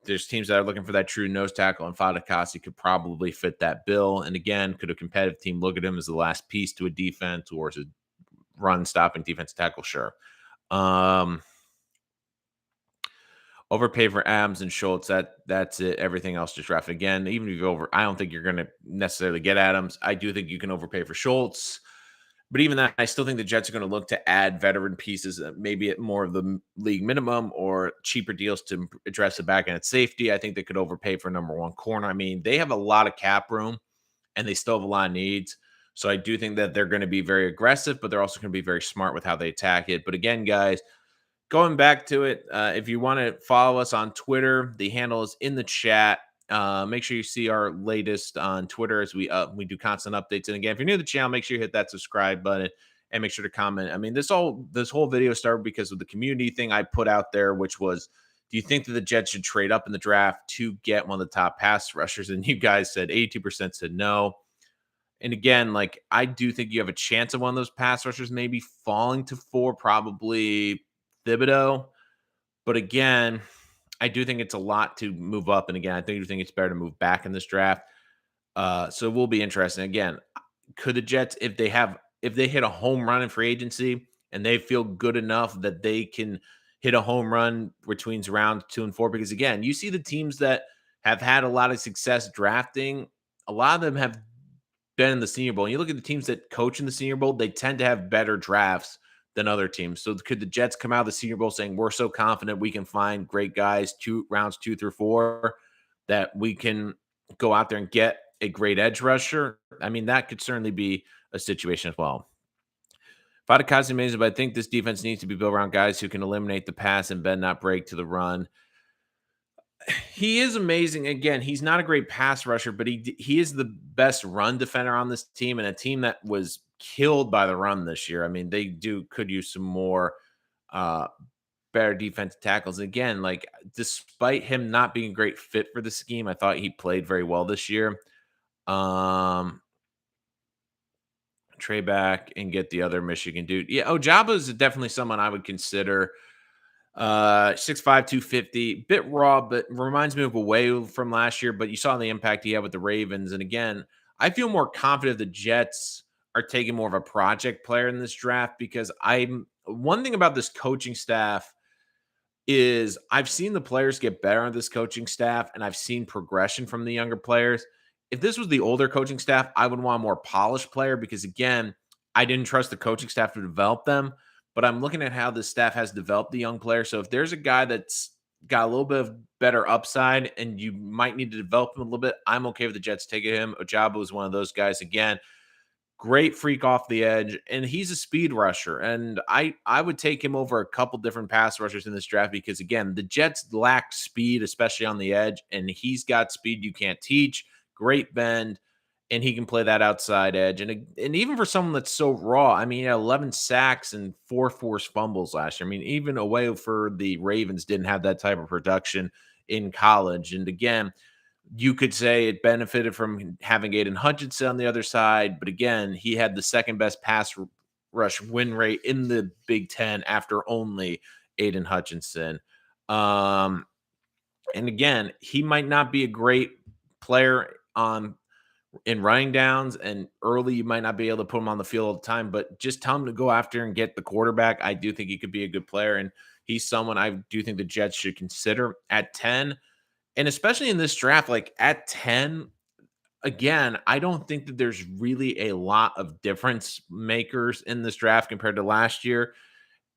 There's teams that are looking for that true nose tackle, and Fatukasi could probably fit that bill. And again, could a competitive team look at him as the last piece to a defense or as a run stopping defense tackle? Sure. Um, Overpay for Adams and Schultz. That's it. Everything else just draft again. Even if you I don't think you're going to necessarily get Adams. I do think you can overpay for Schultz, but even that, I still think the Jets are going to look to add veteran pieces, maybe at more of the league minimum or cheaper deals to address the back end at safety. I think they could overpay for number 1 corner. I mean, they have a lot of cap room and they still have a lot of needs. So I do think that they're going to be very aggressive, but they're also going to be very smart with how they attack it. But again, guys, going back to it, if you want to follow us on Twitter, the handle is in the chat. Make sure you see our latest on Twitter as we do constant updates. And again, if you're new to the channel, make sure you hit that subscribe button and make sure to comment. I mean, this whole video started because of the community thing I put out there, which was, do you think that the Jets should trade up in the draft to get one of the top pass rushers? And you guys said 82% said no. And again, like I do think you have a chance of one of those pass rushers maybe falling to 4, probably Thibodeau. But again, I do think it's a lot to move up. And again, I think it's better to move back in this draft. So it will be interesting. Again, could the Jets, if they hit a home run in free agency and they feel good enough that they can hit a home run between rounds 2 and 4, because again, you see the teams that have had a lot of success drafting, a lot of them have been in the Senior Bowl. And you look at the teams that coach in the Senior Bowl, they tend to have better drafts than other teams. So could the Jets come out of the Senior Bowl saying we're so confident we can find great guys rounds 2 through 4 that we can go out there and get a great edge rusher? I mean, that could certainly be a situation as well. Fadakazi amazing, but I think this defense needs to be built around guys who can eliminate the pass and bend not break to the run. He is amazing. Again, he's not a great pass rusher, but he is the best run defender on this team, and a team that was killed by the run this year. I mean, they could use some more uh better defensive tackles. Again, like despite him not being a great fit for the scheme, I thought he played very well this year. Um Trade back and get the other Michigan dude. Yeah, Ojabo is definitely someone I would consider. 6'5", 250, bit raw, but reminds me of a way from last year. But you saw the impact he had with the Ravens. And again, I feel more confident the Jets are taking more of a project player in this draft, because I'm one thing about this coaching staff is I've seen the players get better on this coaching staff, and I've seen progression from the younger players. If this was the older coaching staff, I would want a more polished player, because again, I didn't trust the coaching staff to develop them. But I'm looking at how the staff has developed the young player. So if there's a guy that's got a little bit of better upside and you might need to develop him a little bit, I'm okay with the Jets taking him. Ojabo is one of those guys. Again, great freak off the edge, and he's a speed rusher. And I would take him over a couple different pass rushers in this draft, because again, the Jets lack speed, especially on the edge, and he's got speed you can't teach. Great bend, and he can play that outside edge. And even for someone that's so raw, I mean, he had 11 sacks and 4 forced fumbles last year. I mean, even away for the Ravens didn't have that type of production in college. And again, you could say it benefited from having Aiden Hutchinson on the other side, but again, he had the second best rush win rate in the Big Ten after only Aiden Hutchinson. Um, and again, he might not be a great player on in running downs, and early you might not be able to put him on the field all the time, but just tell him to go after and get the quarterback. I do think he could be a good player, and he's someone I do think the Jets should consider at 10. And especially in this draft, like at 10, again, I don't think that there's really a lot of difference makers in this draft compared to last year.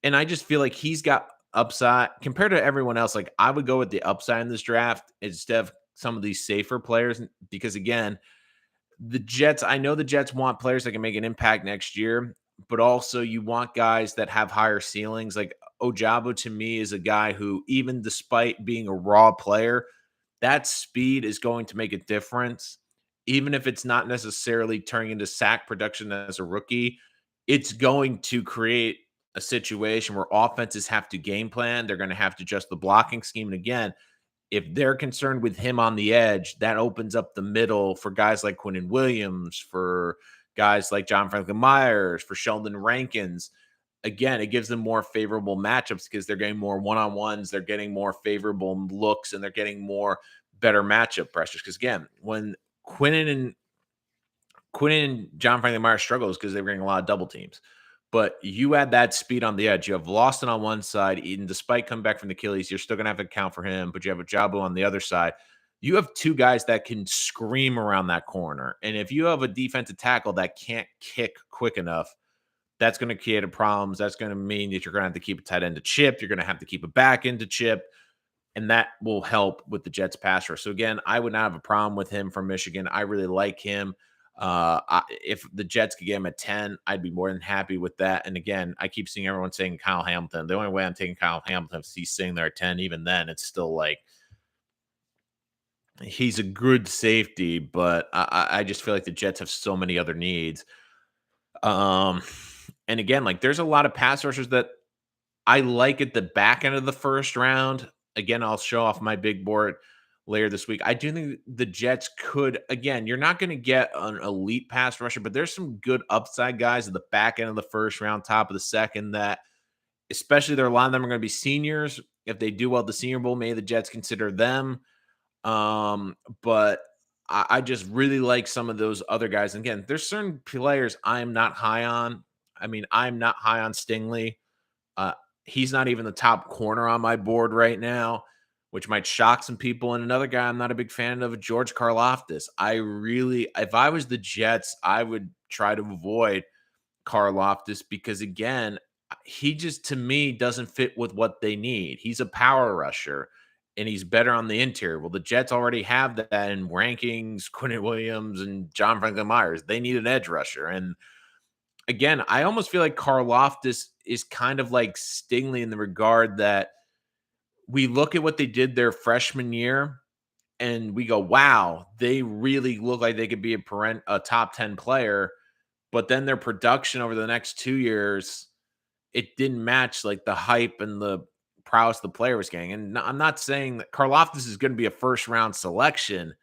And I just feel like he's got upside compared to everyone else. Like I would go with the upside in this draft instead of some of these safer players, because again, I know the Jets want players that can make an impact next year, but also you want guys that have higher ceilings. Like Ojabo to me is a guy who, even despite being a raw player, that speed is going to make a difference. Even if it's not necessarily turning into sack production as a rookie, it's going to create a situation where offenses have to game plan. They're going to have to adjust the blocking scheme. And again, if they're concerned with him on the edge, that opens up the middle for guys like Quinnen Williams, for guys like John Franklin Myers, for Sheldon Rankins. Again, it gives them more favorable matchups because they're getting more one-on-ones, they're getting more favorable looks, and they're getting more better matchup pressures. Because again, when Quinn and John Franklin Myers struggles because they bring a lot of double teams. But you add that speed on the edge. You have Lawson on one side, and despite coming back from the Achilles, you're still going to have to account for him. But you have a Jabu on the other side. You have two guys that can scream around that corner. And if you have a defensive tackle that can't kick quick enough, that's going to create a problems. That's going to mean that you're going to have to keep a tight end to chip. You're going to have to keep a back end to chip, and that will help with the Jets pass rush. So again, I would not have a problem with him from Michigan. I really like him. If the Jets could get him at 10, I'd be more than happy with that. And again, I keep seeing everyone saying Kyle Hamilton. The only way I'm taking Kyle Hamilton is he's sitting there at 10. Even then, it's still like he's a good safety, but I just feel like the Jets have so many other needs. Um, and again, like there's a lot of pass rushers that I like at the back end of the first round. Again, I'll show off my big board later this week. I do think the Jets could, again, you're not going to get an elite pass rusher, but there's some good upside guys at the back end of the first round, top of the second, that especially a lot of them are going to be seniors. If they do well at the Senior Bowl, maybe the Jets consider them. But I just really like some of those other guys. And again, there's certain players I'm not high on. I mean, I'm not high on Stingley. Uh, he's not even the top corner on my board right now, which might shock some people. And another guy I'm not a big fan of, George Karlaftis. If I was the Jets, I would try to avoid Karlaftis because, again, he just to me doesn't fit with what they need. He's a power rusher and he's better on the interior. Well, the Jets already have that in rankings, Quinn Williams and John Franklin Myers. They need an edge rusher. And again, I almost feel like Karlaftis is kind of like Stingley in the regard that we look at what they did their freshman year and we go, wow, they really look like they could be a top 10 player. But then their production over the next 2 years, it didn't match like the hype and the prowess the player was getting. And I'm not saying that Karlaftis is going to be a first round selection,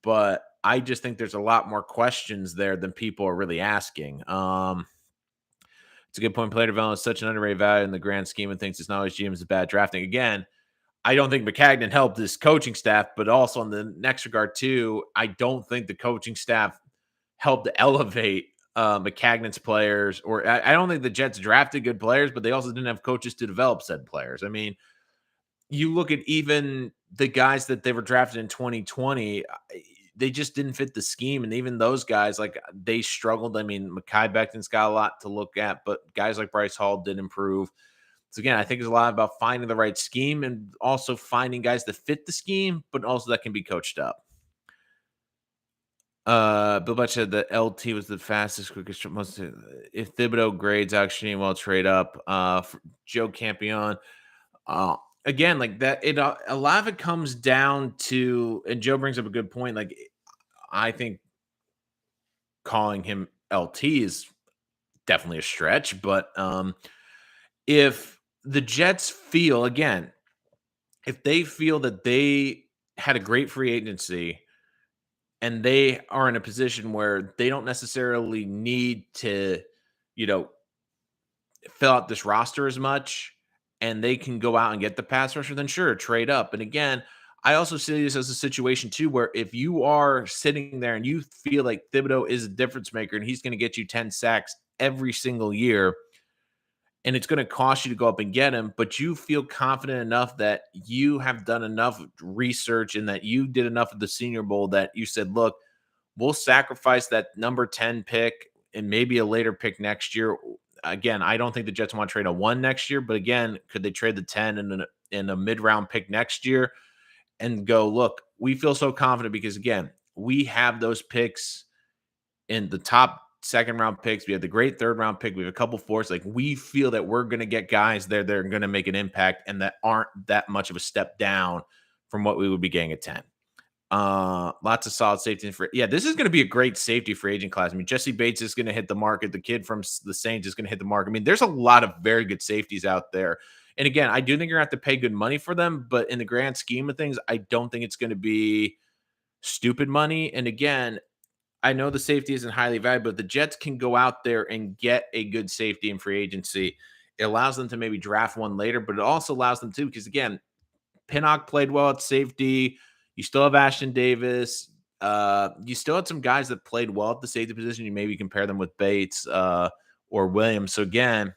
but I just think there's a lot more questions there than people are really asking. It's a good point. Player development is such an underrated value in the grand scheme of things. It's not always GM's bad drafting. Again, I don't think McCagnon helped this coaching staff, but also in the next regard too, I don't think the coaching staff helped to elevate McCagnon's players, or I don't think the Jets drafted good players, but they also didn't have coaches to develop said players. I mean, you look at even the guys that they were drafted in 2020, they just didn't fit the scheme. And even those guys, like they struggled. I mean, Mekhi Becton's got a lot to look at, but guys like Bryce Hall did improve. So again, I think it's a lot about finding the right scheme and also finding guys that fit the scheme, but also that can be coached up. Bill Butch said that LT was the fastest, quickest, most. If Thibodeau grades actually, well, trade up. For Joe Campion. Again, like that, a lot of it comes down to, and Joe brings up a good point. Like, I think calling him LT is definitely a stretch, but if the Jets feel again, if they feel that they had a great free agency and they are in a position where they don't necessarily need to, you know, fill out this roster as much and they can go out and get the pass rusher, then sure, trade up. And again, I also see this as a situation too, where if you are sitting there and you feel like Thibodeau is a difference maker and he's going to get you 10 sacks every single year, and it's going to cost you to go up and get him, but you feel confident enough that you have done enough research and that you did enough of the Senior Bowl that you said, look, we'll sacrifice that number 10 pick and maybe a later pick next year. Again, I don't think the Jets want to trade a 1 next year, but again, could they trade the 10 in a mid-round pick next year and go, look, we feel so confident because again, we have those picks in the top second round picks. We have the great third round pick. We have a couple fourths. Like we feel that we're going to get guys there that are going to make an impact and that aren't that much of a step down from what we would be getting at 10. Lots of solid safety. Yeah, this is going to be a great safety free agent class. I mean, Jesse Bates is going to hit the market. The kid from the Saints is going to hit the market. I mean, there's a lot of very good safeties out there. And again, I do think you're going to have to pay good money for them, but in the grand scheme of things, I don't think it's going to be stupid money. And again, I know the safety isn't highly valued, but the Jets can go out there and get a good safety in free agency. It allows them to maybe draft one later, but it also allows them to, because again, Pinnock played well at safety. You still have Ashton Davis. You still had some guys that played well at the safety position. You maybe compare them with Bates or Williams. So again,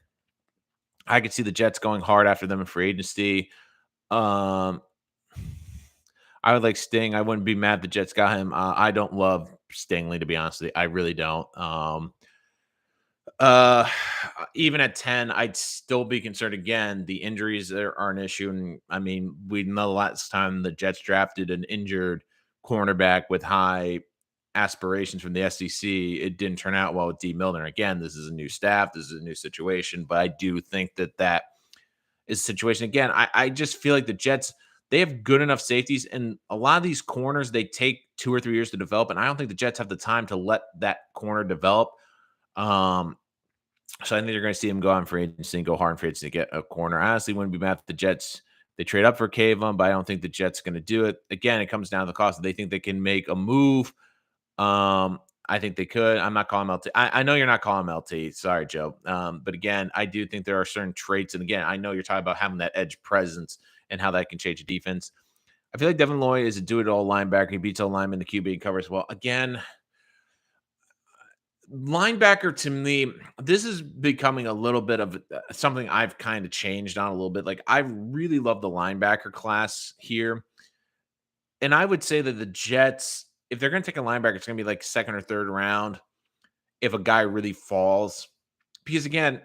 I could see the Jets going hard after them in free agency. Um, I would like Sting. I wouldn't be mad the Jets got him. I don't love Stingley, to be honest with you. I really don't. Uh, even at 10, I'd still be concerned. Again, the injuries are an issue. And I mean, we know last time the Jets drafted an injured cornerback with high aspirations from the SEC, it didn't turn out well with D. Milner. Again, this is a new staff, this is a new situation, but I do think that is a situation. Again, I just feel like the Jets, they have good enough safeties, and a lot of these corners, they take 2 or 3 years to develop, and I don't think the Jets have the time to let that corner develop. So I think you're going to see him go on free agency and go hard in free agency to get a corner. I honestly wouldn't be mad if the Jets, they trade up for Kayvon, but I don't think the Jets are going to do it. Again, it comes down to the cost. If they think they can make a move, I think they could. I'm not calling LT. I know you're not calling LT. Sorry, Joe. But again, I do think there are certain traits. And again, I know you're talking about having that edge presence and how that can change a defense. I feel like Devin Lloyd is a do-it-all linebacker. He beats all linemen, the QB covers well. Again, linebacker to me, this is becoming a little bit of something I've kind of changed on a little bit. Like, I really love the linebacker class here. And I would say that the Jets, if they're going to take a linebacker, it's going to be like second or third round if a guy really falls. Because again,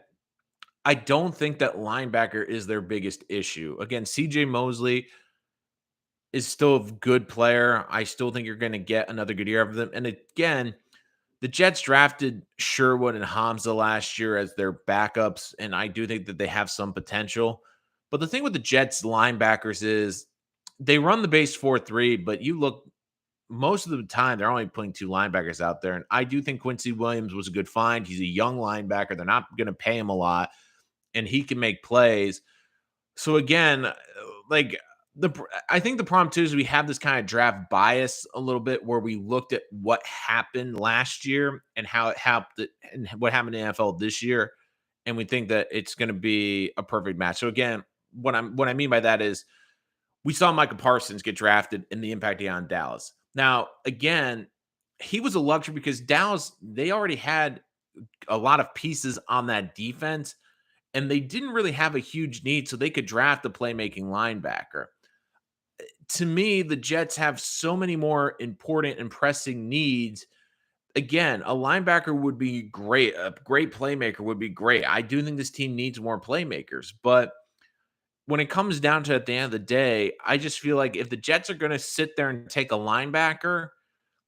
I don't think that linebacker is their biggest issue. Again, CJ Mosley is still a good player. I still think you're going to get another good year of them. And again, the Jets drafted Sherwood and Hamza last year as their backups, and I do think that they have some potential. But the thing with the Jets linebackers is they run the base 4-3, but you look most of the time they're only putting two linebackers out there. And I do think Quincy Williams was a good find. He's a young linebacker. They're not going to pay him a lot, and he can make plays. So again, like I think the problem too is we have this kind of draft bias a little bit where we looked at what happened last year and how it happened and what happened in the NFL this year, and we think that it's going to be a perfect match. So again, what I mean by that is we saw Michael Parsons get drafted and the impact he had on Dallas. Now, again, he was a luxury because Dallas, they already had a lot of pieces on that defense and they didn't really have a huge need, so they could draft a playmaking linebacker. To me, the Jets have so many more important and pressing needs. Again, a linebacker would be great. A great playmaker would be great. I do think this team needs more playmakers, but when it comes down to it at the end of the day, I just feel like if the Jets are going to sit there and take a linebacker,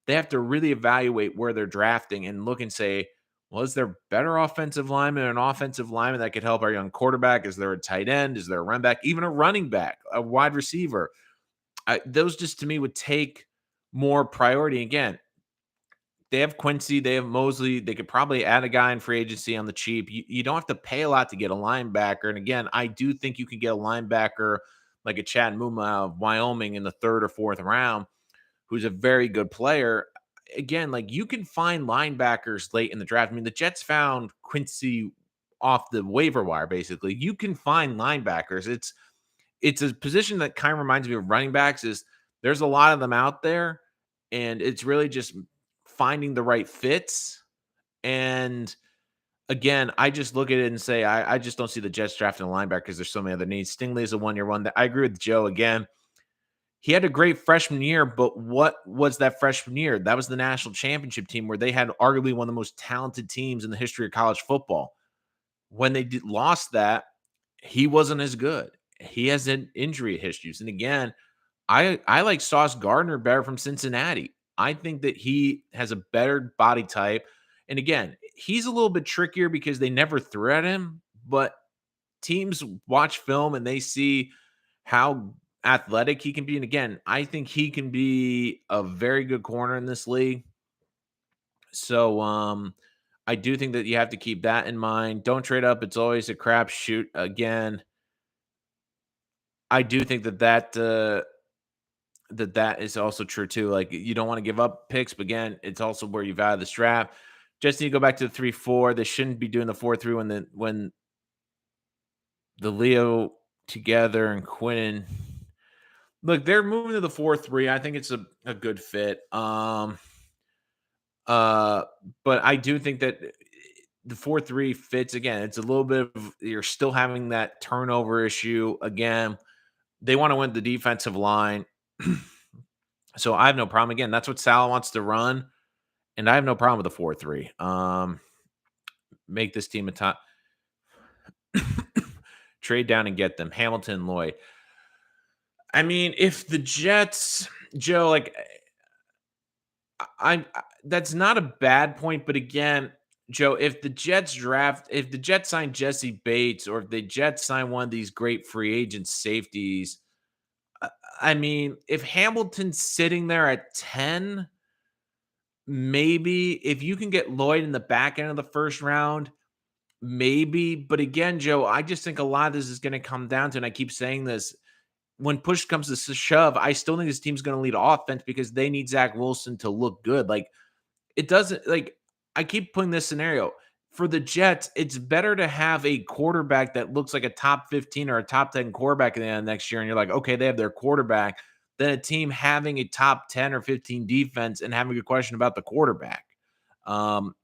they have to really evaluate where they're drafting and look and say, well, is there better offensive lineman or an offensive lineman that could help our young quarterback? Is there a tight end? Is there a run back? Even a running back, a wide receiver? Those just to me would take more priority. Again, they have Quincy, they have Mosley. They could probably add a guy in free agency on the cheap. You don't have to pay a lot to get a linebacker. And again, I do think you can get a linebacker like a Chad Muma of Wyoming in the third or fourth round, who's a very good player. Again, like you can find linebackers late in the draft. I mean, the Jets found Quincy off the waiver wire, basically. You can find linebackers. It's a position that kind of reminds me of running backs, is there's a lot of them out there, and it's really just finding the right fits. And again, I just look at it and say, I just don't see the Jets drafting a linebacker because there's so many other needs. Stingley is a one-year one. That I agree with Joe again. He had a great freshman year, but what was that freshman year? That was the national championship team where they had arguably one of the most talented teams in the history of college football. When they lost that, he wasn't as good. He has an injury histories. And again, I like Sauce Gardner better from Cincinnati. I think that he has a better body type. And again, he's a little bit trickier because they never threw at him, but teams watch film and they see how athletic he can be. And again, I think he can be a very good corner in this league. So I do think that you have to keep that in mind. Don't trade up. It's always a crapshoot. Again, I do think that is also true too. Like you don't want to give up picks, but again, it's also where you value the strap. Just need to go back to the 3-4. They shouldn't be doing the 4-3 when the Leo together and Quinn. Look, they're moving to the 4-3. I think it's a good fit. But I do think that the 4-3 fits. Again, it's a little bit of you're still having that turnover issue. Again, they want to win the defensive line. So I have no problem. Again, that's what Sal wants to run. And I have no problem with the 4-3. Make this team a top trade down and get them. Hamilton, Lloyd. I mean, if the Jets, Joe, like I that's not a bad point, but again, Joe, if the Jets sign Jesse Bates, or if the Jets sign one of these great free agent safeties, uh, I mean, if Hamilton's sitting there at 10, maybe if you can get Lloyd in the back end of the first round, maybe. But again, Joe, I just think a lot of this is going to come down to, and I keep saying this, when push comes to shove, I still think this team's going to lead offense because they need Zach Wilson to look good. Like it doesn't like I keep putting this scenario. For the Jets, it's better to have a quarterback that looks like a top 15 or a top 10 quarterback in the end next year. And you're like, okay, they have their quarterback, than a team having a top 10 or 15 defense and having a question about the quarterback. Um,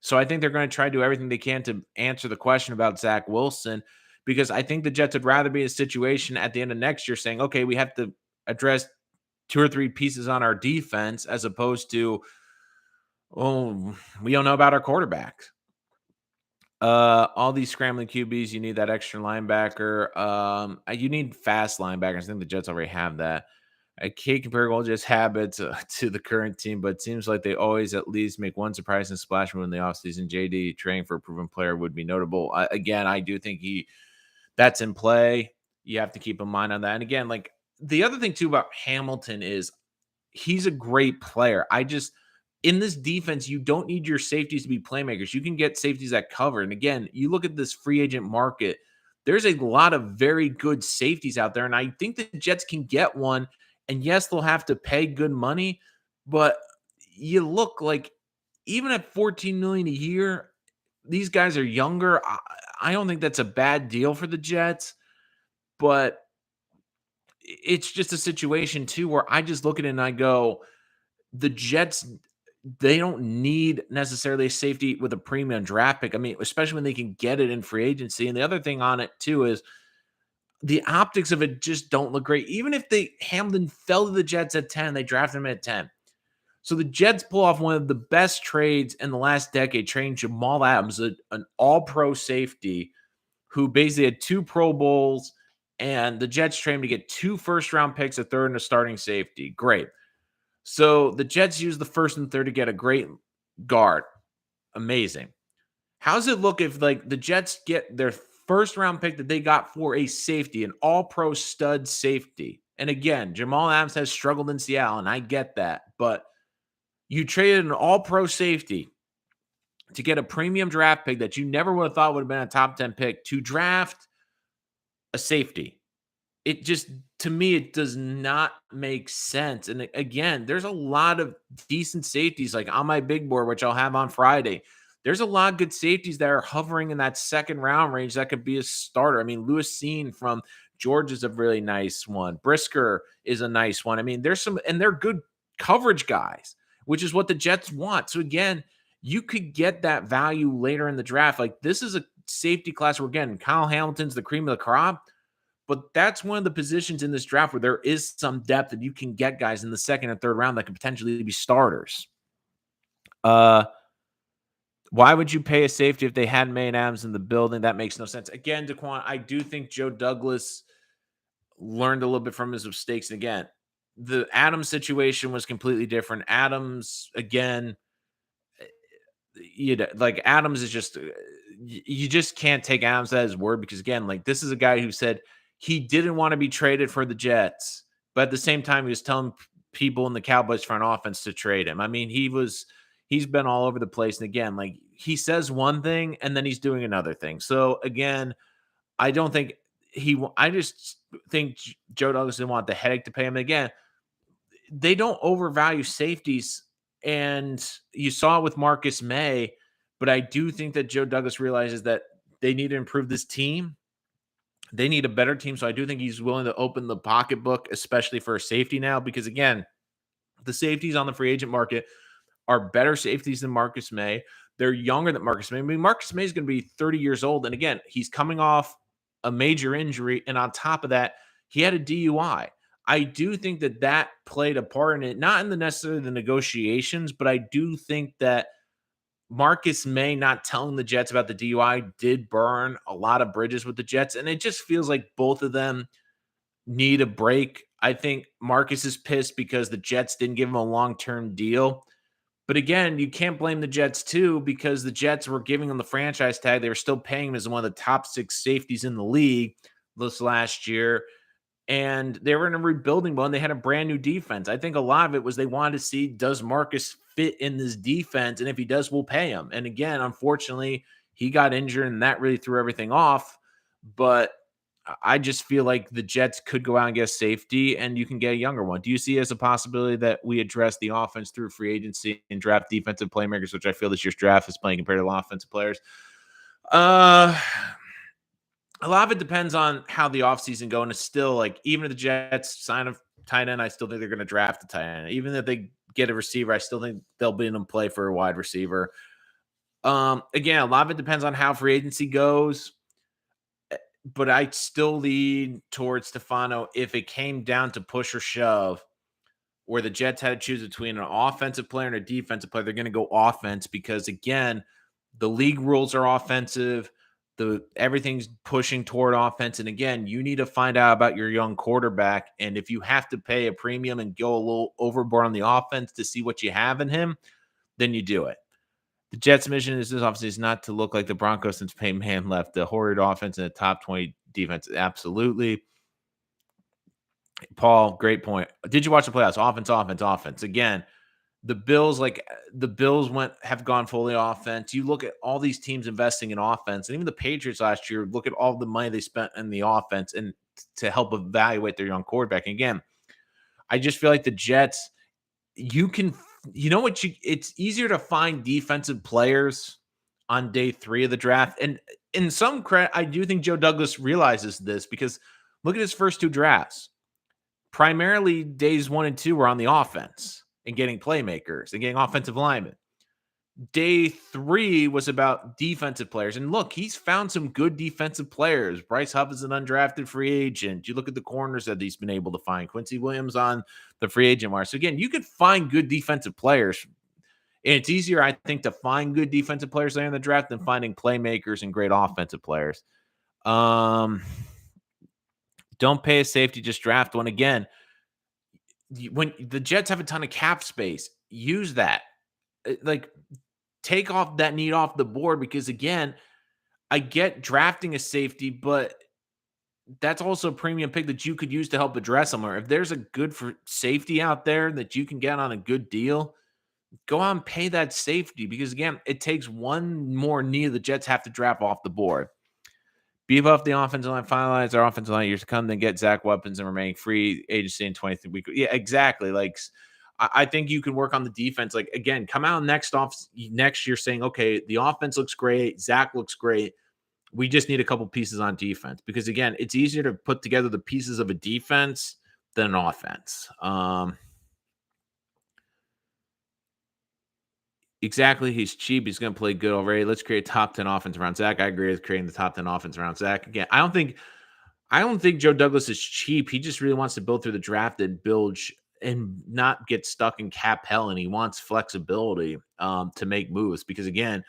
so I think they're going to try to do everything they can to answer the question about Zach Wilson, because I think the Jets would rather be in a situation at the end of next year saying, okay, we have to address two or three pieces on our defense as opposed to, oh, we don't know about our quarterback. All these scrambling QBs, you need that extra linebacker. You need fast linebackers. I think the Jets already have that. I can't compare Gold's habits to the current team, but it seems like they always at least make one surprising splash move in the offseason. JD training for a proven player would be notable. Again, I do think that's in play. You have to keep in mind on that. And again, like the other thing too about Hamilton is he's a great player. I just in this defense, you don't need your safeties to be playmakers. You can get safeties that cover. And again, you look at this free agent market, there's a lot of very good safeties out there. And I think the Jets can get one. And yes, they'll have to pay good money, but you look like even at 14 million a year, these guys are younger. I don't think that's a bad deal for the Jets, but it's just a situation too where I just look at it and I go, the Jets, they don't need necessarily a safety with a premium draft pick. I mean, especially when they can get it in free agency. And the other thing on it too is the optics of it just don't look great. Even if Hamlin fell to the Jets at 10, they drafted him at 10. So the Jets pull off one of the best trades in the last decade, trading Jamal Adams, an all-pro safety who basically had 2 Pro Bowls, and the Jets trade him to get 2 first-round picks, a third, and a starting safety. Great. So the Jets use the first and third to get a great guard. Amazing. How's it look if like the Jets get their first round pick that they got for a safety, an all pro stud safety? And again, Jamal Adams has struggled in Seattle, and I get that. But you traded an all pro safety to get a premium draft pick that you never would have thought would have been a top 10 pick to draft a safety. It just, to me, it does not make sense. And again, there's a lot of decent safeties like on my big board, which I'll have on Friday. There's a lot of good safeties that are hovering in that second round range that could be a starter. I mean, Lewis Seen from Georgia is a really nice one. Brisker is a nice one. I mean, there's some, and they're good coverage guys, which is what the Jets want. So again, you could get that value later in the draft. Like this is a safety class where again, Kyle Hamilton's the cream of the crop. But that's one of the positions in this draft where there is some depth and you can get guys in the second and third round that could potentially be starters. Why would you pay a safety if they had May and Adams in the building? That makes no sense. Again, Daquan, I do think Joe Douglas learned a little bit from his mistakes. And again, the Adams situation was completely different. Adams, again, like Adams is just you just can't take Adams at his word because again, like this is a guy who said he didn't want to be traded for the Jets, but at the same time he was telling people in the Cowboys front offense to trade him. I mean, he's been all over the place, and again, like he says one thing and then he's doing another thing. So again, I don't think I just think Joe Douglas didn't want the headache to pay him. Again, they don't overvalue safeties. And you saw it with Marcus May, but I do think that Joe Douglas realizes that they need to improve this team. They need a better team. So I do think he's willing to open the pocketbook, especially for a safety now, because again, the safeties on the free agent market are better safeties than Marcus May. They're younger than Marcus May. I mean, Marcus May is going to be 30 years old. And again, he's coming off a major injury. And on top of that, he had a DUI. I do think that played a part in it, not in the necessarily the negotiations, but I do think that Marcus May not telling the Jets about the DUI did burn a lot of bridges with the Jets. And it just feels like both of them need a break. I think Marcus is pissed because the Jets didn't give him a long-term deal. But again, you can't blame the Jets too because the Jets were giving him the franchise tag. They were still paying him as one of the top 6 safeties in the league this last year. And they were in a rebuilding mode. And they had a brand new defense. I think a lot of it was they wanted to see, does Marcus fit in this defense? And if he does, we'll pay him. And again, unfortunately, he got injured and that really threw everything off. But I just feel like the Jets could go out and get a safety, and you can get a younger one. Do you see as a possibility that we address the offense through free agency and draft defensive playmakers, which I feel this year's draft is playing compared to offensive players? Uh, a lot of it depends on how the offseason go, and it's still like even if the Jets sign a tight end, I still think they're going to draft a tight end. Even if they get a receiver, I still think they'll be in them play for a wide receiver. Again, a lot of it depends on how free agency goes, but I still lean towards Stefano if it came down to push or shove, where the Jets had to choose between an offensive player and a defensive player. They're going to go offense because again, the league rules are offensive. The everything's pushing toward offense. And again, you need to find out about your young quarterback. And if you have to pay a premium and go a little overboard on the offense to see what you have in him, then you do it. The Jets' mission is obviously is not to look like the Broncos since Peyton Manning left. The horrid offense and the top 20 defense, absolutely. Paul, great point. Did you watch the playoffs? Offense, offense, offense. Again, the Bills have gone fully offense. You look at all these teams investing in offense, and even the Patriots last year. Look at all the money they spent in the offense and to help evaluate their young quarterback. And again, I just feel like the Jets. You can, you know what? It's easier to find defensive players on day 3 of the draft, and in some credit, I do think Joe Douglas realizes this because look at his first 2 drafts. Primarily, days 1 and 2 were on the offense and getting playmakers and getting offensive linemen. Day 3 was about defensive players. And look, he's found some good defensive players. Bryce Huff is an undrafted free agent. You look at the corners that he's been able to find. Quincy Williams on the free agent wire. So again, you could find good defensive players. And it's easier, I think, to find good defensive players later in the draft than finding playmakers and great offensive players. Don't pay a safety, just draft one. Again, when the Jets have a ton of cap space, use that. Like, take off that need off the board because, again, I get drafting a safety, but that's also a premium pick that you could use to help address somewhere. If there's a good for safety out there that you can get on a good deal, go out and pay that safety because, again, it takes one more knee the Jets have to draft off the board. Beef up the offensive line, finalize our offensive line years to come, then get Zach Weapons and remaining free agency in 23 weeks. Yeah, exactly. Like, I think you can work on the defense. Like, again, come out next year saying, okay, the offense looks great. Zach looks great. We just need a couple pieces on defense because, again, it's easier to put together the pieces of a defense than an offense. Exactly. He's cheap. He's going to play good already. Let's create a top 10 offense around Zach. I agree with creating the top 10 offense around Zach. Again, I don't think Joe Douglas is cheap. He just really wants to build through the draft and build and not get stuck in cap hell. And he wants flexibility to make moves because, again,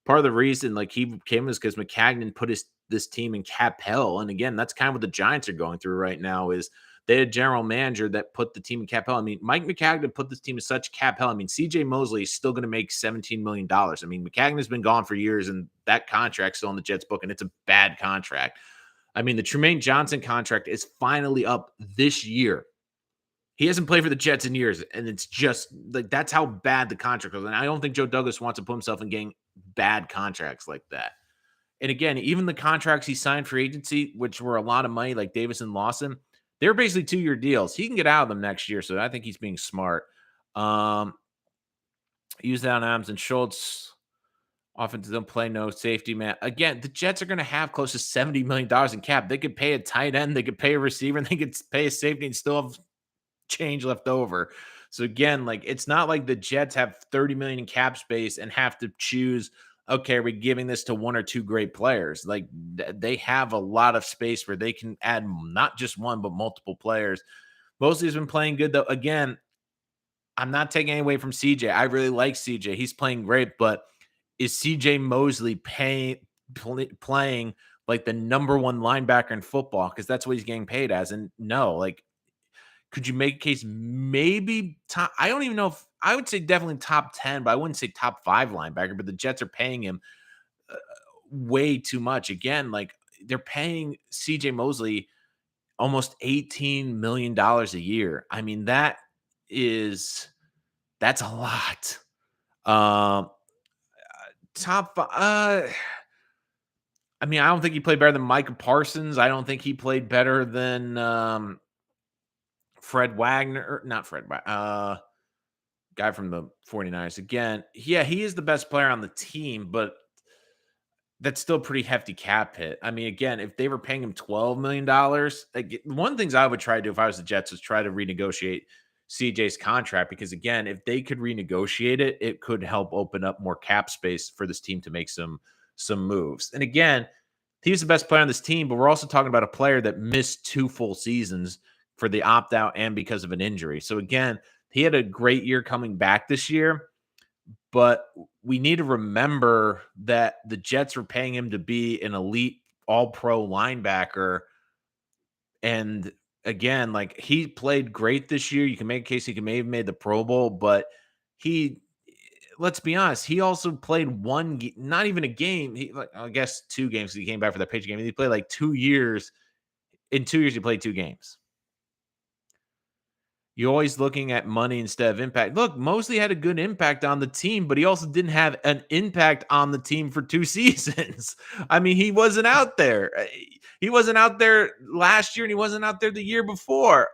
part of the reason like he came is because McCagnon put this team in cap hell. And again, that's kind of what the Giants are going through right now is they had a general manager that put the team in cap hell. I mean, Mike McCagnon put this team in such cap hell. I mean, CJ Mosley is still going to make $17 million. I mean, McCagnon has been gone for years and that contract's still on the Jets book and it's a bad contract. I mean, the Trumaine Johnson contract is finally up this year. He hasn't played for the Jets in years, and it's just like that's how bad the contract was. And I don't think Joe Douglas wants to put himself in getting bad contracts like that. And again, even the contracts he signed for agency, which were a lot of money, like Davis and Lawson, they were basically 2-year deals. He can get out of them next year, so I think he's being smart. Use that on Adams and Schultz. Offensive don't play no safety, man. Again, the Jets are going to have close to $70 million in cap. They could pay a tight end, they could pay a receiver, and they could pay a safety and still have change left over. So again, like it's not like the Jets have 30 million in cap space and have to choose, okay, are we giving this to one or two great players? Like they have a lot of space where they can add not just one, but multiple players. Mosley has been playing good though. Again, I'm not taking any away from CJ. I really like CJ. He's playing great, but is CJ Mosley playing like the number one linebacker in football? Because that's what he's getting paid as. And no, like, could you make a case maybe top? I don't even know if I would say definitely top 10, but I wouldn't say top 5 linebacker. But the Jets are paying him uh, way too much. Again, like they're paying CJ Mosley almost $18 million a year. I mean, that's a lot. Um, top five. I mean, I don't think he played better than Micah Parsons. I don't think he played better than Fred Wagner, not Fred, guy from the 49ers. Again, yeah, he is the best player on the team, but that's still a pretty hefty cap hit. I mean, again, if they were paying him $12 million, like, one of the things I would try to do if I was the Jets is try to renegotiate CJ's contract because, again, if they could renegotiate it, it could help open up more cap space for this team to make some moves. And again, he's the best player on this team, but we're also talking about a player that missed 2 full seasons for the opt out and because of an injury. So again, he had a great year coming back this year, but we need to remember that the Jets were paying him to be an elite all pro linebacker. And again, like, he played great this year. You can make a case he can may have made the Pro Bowl, but he, let's be honest, he also played not even a game. He, like, I guess 2 games. He came back for that Patriot game. He played like 2 years. In 2 years, he played 2 games. You're always looking at money instead of impact. Look, Mosley had a good impact on the team, but he also didn't have an impact on the team for 2 seasons. I mean, he wasn't out there. He wasn't out there last year, and he wasn't out there the year before.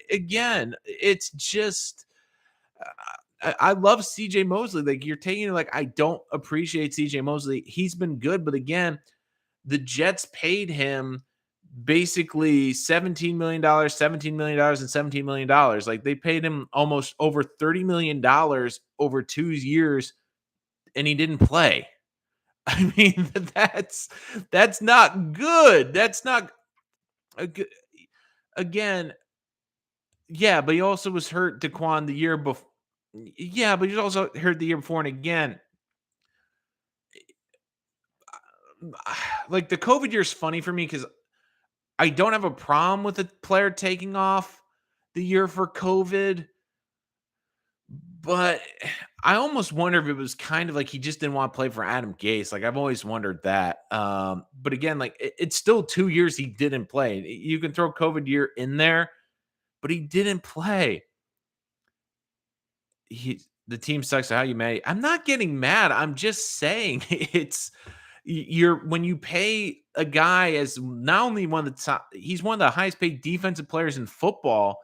Again, it's just. I love CJ Mosley. Like, you're taking it like I don't appreciate CJ Mosley. He's been good, but again, the Jets paid him basically $17 million, $17 million, and $17 million. Like, they paid him almost over $30 million over 2 years, and he didn't play. I mean, that's not good. That's not a good. Again, yeah, but he also was hurt, Daquan, the year before. Yeah, but he was also hurt the year before, and again, like, the COVID year is funny for me because I don't have a problem with a player taking off the year for COVID, but I almost wonder if it was kind of like he just didn't want to play for Adam Gase. Like, I've always wondered that. But again, like, it's still 2 years he didn't play. You can throw COVID year in there, but he didn't play. The team sucks. So how you mad? I'm not getting mad. I'm just saying you're when you pay a guy as not only one of the top, he's one of the highest paid defensive players in football,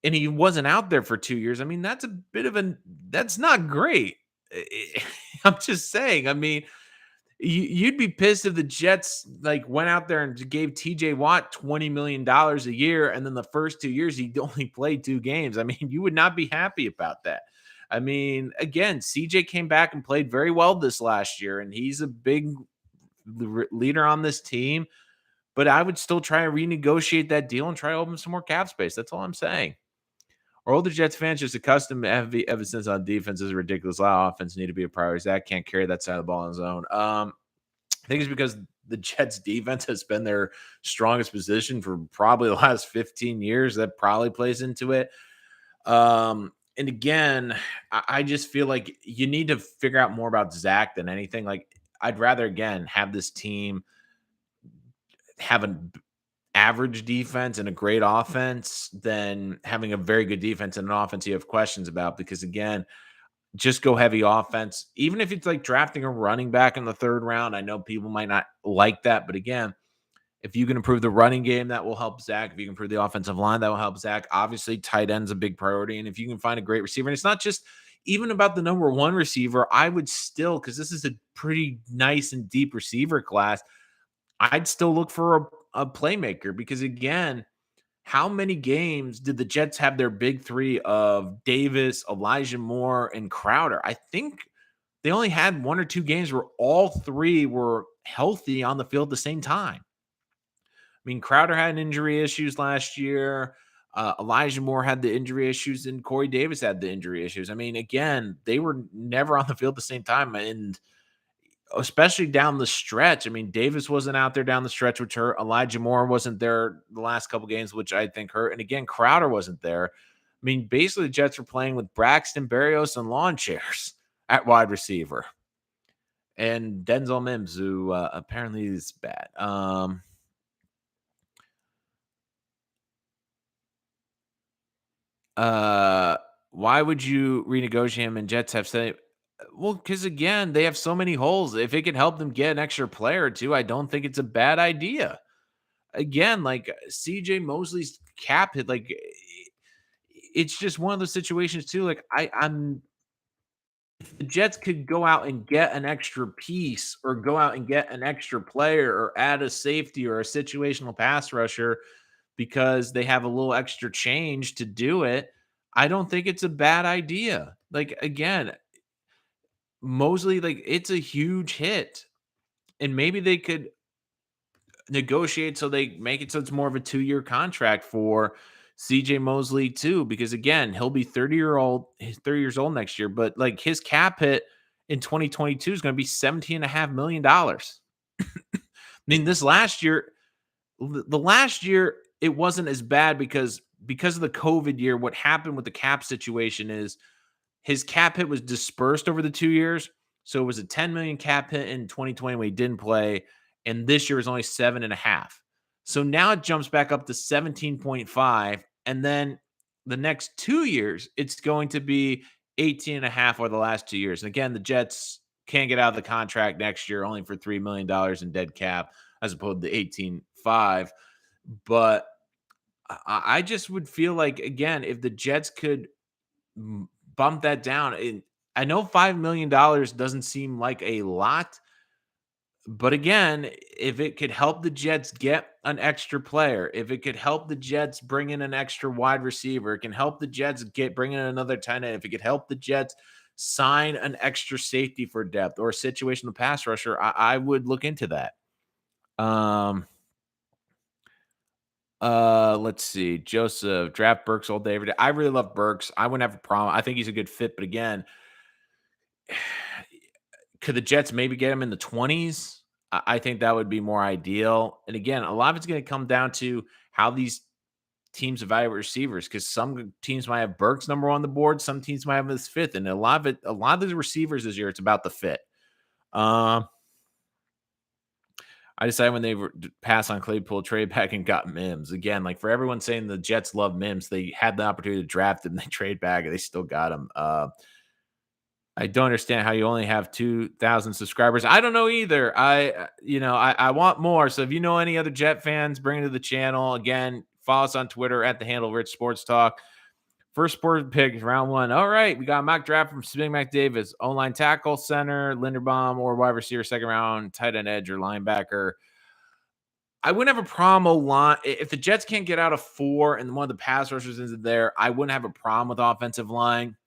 and he wasn't out there for 2 years. I mean, that's not great. I'm just saying. I mean, you'd be pissed if the Jets like went out there and gave TJ Watt $20 million a year, and then the first 2 years he only played 2 games. I mean, you would not be happy about that. I mean, again, CJ came back and played very well this last year, and he's a big leader on this team. But I would still try to renegotiate that deal and try to open some more cap space. That's all I'm saying. Our older Jets fans just accustomed to heavy emphasis on defense is ridiculous. A lot of offense need to be a priority. Zach can't carry that side of the ball on his own. I think it's because the Jets defense has been their strongest position for probably the last 15 years. That probably plays into it. And again, I just feel like you need to figure out more about Zach than anything. Like, I'd rather, again, have this team have an average defense and a great offense than having a very good defense and an offense you have questions about. Because again, just go heavy offense. Even if it's like drafting a running back in the 3rd round, I know people might not like that, but again, if you can improve the running game, that will help Zach. If you can improve the offensive line, that will help Zach. Obviously, tight end's a big priority, and if you can find a great receiver, and it's not just even about the number 1 receiver, I would still, because this is a pretty nice and deep receiver class, I'd still look for a playmaker because, again, how many games did the Jets have their big 3 of Davis, Elijah Moore, and Crowder? I think they only had 1 or 2 games where all 3 were healthy on the field at the same time. I mean, Crowder had injury issues last year. Elijah Moore had the injury issues, and Corey Davis had the injury issues. I mean, again, they were never on the field at the same time, and especially down the stretch. I mean, Davis wasn't out there down the stretch, which hurt. Elijah Moore wasn't there the last couple games, which I think hurt. And again, Crowder wasn't there. I mean, basically, the Jets were playing with Braxton Berrios and lawn chairs at wide receiver, and Denzel Mims, who apparently is bad. Uh, why would you renegotiate him? And Jets have said Well, because again, they have so many holes. If it could help them get an extra player or two, I don't think it's a bad idea. Again, like CJ Mosley's cap hit, like it's just one of those situations too. Like I'm if the Jets could go out and get an extra piece or go out and get an extra player or add a safety or a situational pass rusher because they have a little extra change to do it, I don't think it's a bad idea. Like again, Mosley, like it's a huge hit. And maybe they could negotiate so they make it so it's more of a 2-year contract for CJ Mosley too, because again, he'll be 30 years old next year, but like his cap hit in 2022 is going to be $17.5 million. I mean, this last year, the last year, it wasn't as bad because of the COVID year. What happened with the cap situation is his cap hit was dispersed over the 2 years. So it was a 10 million cap hit in 2020 when he didn't play, and this year is only 7.5. So now it jumps back up to 17.5, and then the next 2 years it's going to be 18.5 over the last 2 years. And again, the Jets can't get out of the contract next year only for $3 million in dead cap as opposed to 18.5. But I just would feel like again, if the Jets could bump that down. And I know $5 million doesn't seem like a lot, but again, if it could help the Jets get an extra player, if it could help the Jets bring in an extra wide receiver, it can help the Jets get bring in another tight end. If it could help the Jets sign an extra safety for depth or a situational pass rusher, I would look into that. Um, let's see. Joseph, draft Burks all day, every day. I really love Burks. I wouldn't have a problem. I think he's a good fit, but again, could the Jets maybe get him in the 20s? I think that would be more ideal. And again, a lot of it's going to come down to how these teams evaluate receivers because some teams might have Burks number one on the board, some teams might have him as fifth, and a lot of the receivers this year, it's about the fit. Um, I decided when they passed on Claypool, trade back and got Mims again. Like for everyone saying the Jets love Mims, they had the opportunity to draft him, they trade back, and they still got him. I don't understand how you only have 2,000 subscribers. I don't know either. I want more. So if you know any other Jet fans, bring it to the channel. Again, follow us on Twitter at the handle Rich Sports Talk. First sport pick, round one. All right, we got a mock draft from Spin McDavis. O-line tackle, center, Linderbaum, or wide receiver, second round, tight end, edge, or linebacker. I wouldn't have a problem line if the Jets can't get out of 4 and one of the pass rushers is there. I wouldn't have a problem with offensive line.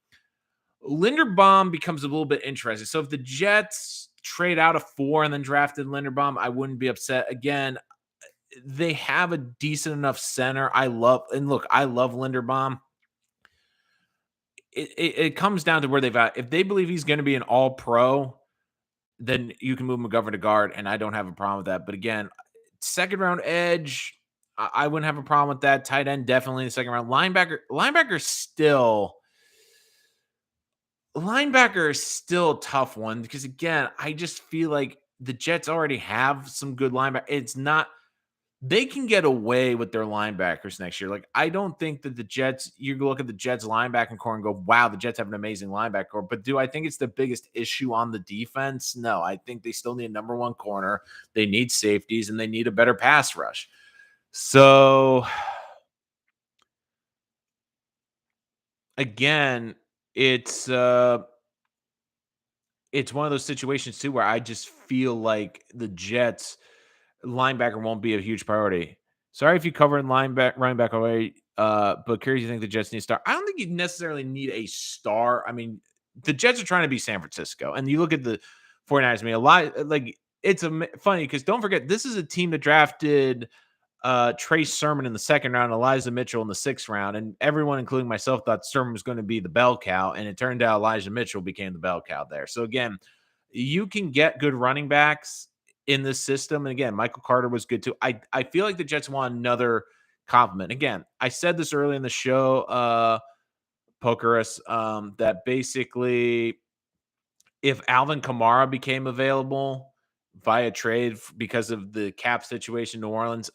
Linderbaum becomes a little bit interesting. So if the Jets trade out of 4 and then drafted Linderbaum, I wouldn't be upset. Again, they have a decent enough center. I love Linderbaum. It comes down to where they've at. If they believe he's going to be an all pro, then you can move McGovern to guard, and I don't have a problem with that. But again, second round edge, I wouldn't have a problem with that. Tight end, definitely in the second round. Linebacker is still a tough one because again, I just feel like the Jets already have some good linebacker. It's not they can get away with their linebackers next year. Like I don't think that the Jets. You look at the Jets linebacking core and go, "Wow, the Jets have an amazing linebacker core." But do I think it's the biggest issue on the defense? No, I think they still need a number one corner. They need safeties and they need a better pass rush. So again, it's uh it's one of those situations too where I just feel like the Jets linebacker won't be a huge priority. Sorry if you covered linebacker already, but curious you think the Jets need a star. I don't think you necessarily need a star. I mean, the Jets are trying to be San Francisco, and you look at the 49ers, I mean, a lot like it's funny because don't forget this is a team that drafted Trace Sermon in the second round, Elijah Mitchell in the sixth round, and everyone, including myself, thought Sermon was going to be the bell cow, and it turned out Elijah Mitchell became the bell cow there. So again, you can get good running backs in this system, and again, Michael Carter was good too. I feel like the Jets want another compliment. Again, I said this early in the show, Pokerus, that basically if Alvin Kamara became available via trade because of the cap situation in New Orleans,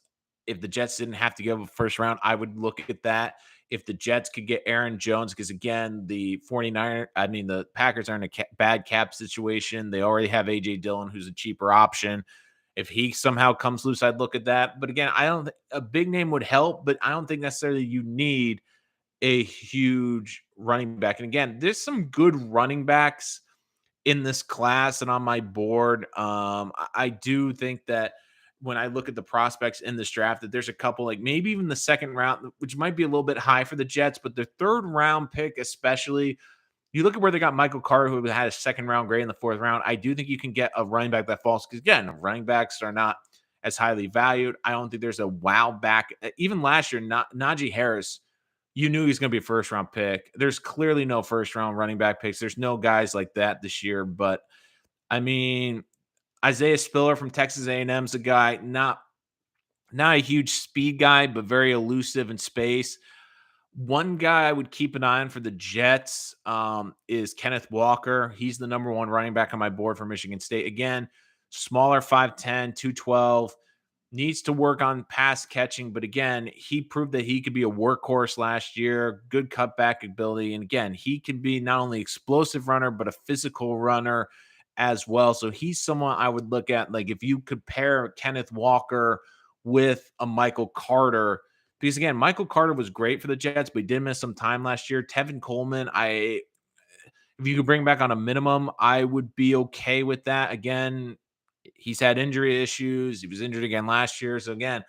if the Jets didn't have to give a first round, I would look at that. if the Jets could get Aaron Jones, because again, the Packers are in a bad cap situation. They already have AJ Dillon, who's a cheaper option. If he somehow comes loose, I'd look at that. But again, I don't a big name would help, but I don't think necessarily you need a huge running back. And again, there's some good running backs in this class and on my board. I do think that when I look at the prospects in this draft, that there's a couple, like maybe even the second round, which might be a little bit high for the Jets, but the third round pick, especially, you look at where they got Michael Carter, who had a second round grade in the fourth round. I do think you can get a running back that falls because, again, running backs are not as highly valued. I don't think there's a wow back. Even last year, Najee Harris, you knew he was going to be a first round pick. There's clearly no first round running back picks. There's no guys like that this year. But I mean, Isaiah Spiller from Texas A&M is a guy, not a huge speed guy, but very elusive in space. One guy I would keep an eye on for the Jets is Kenneth Walker. He's the number one running back on my board for Michigan State. Again, smaller 5'10", 212, needs to work on pass catching. But again, he proved that he could be a workhorse last year, good cutback ability. And again, he can be not only explosive runner, but a physical runner as well. So he's someone I would look at. Like if you compare Kenneth Walker with a Michael Carter, because again, Michael Carter was great for the Jets, but he did miss some time last year. Tevin Coleman, if you could bring back on a minimum, I would be okay with that. Again, he's had injury issues. He was injured again last year. So again,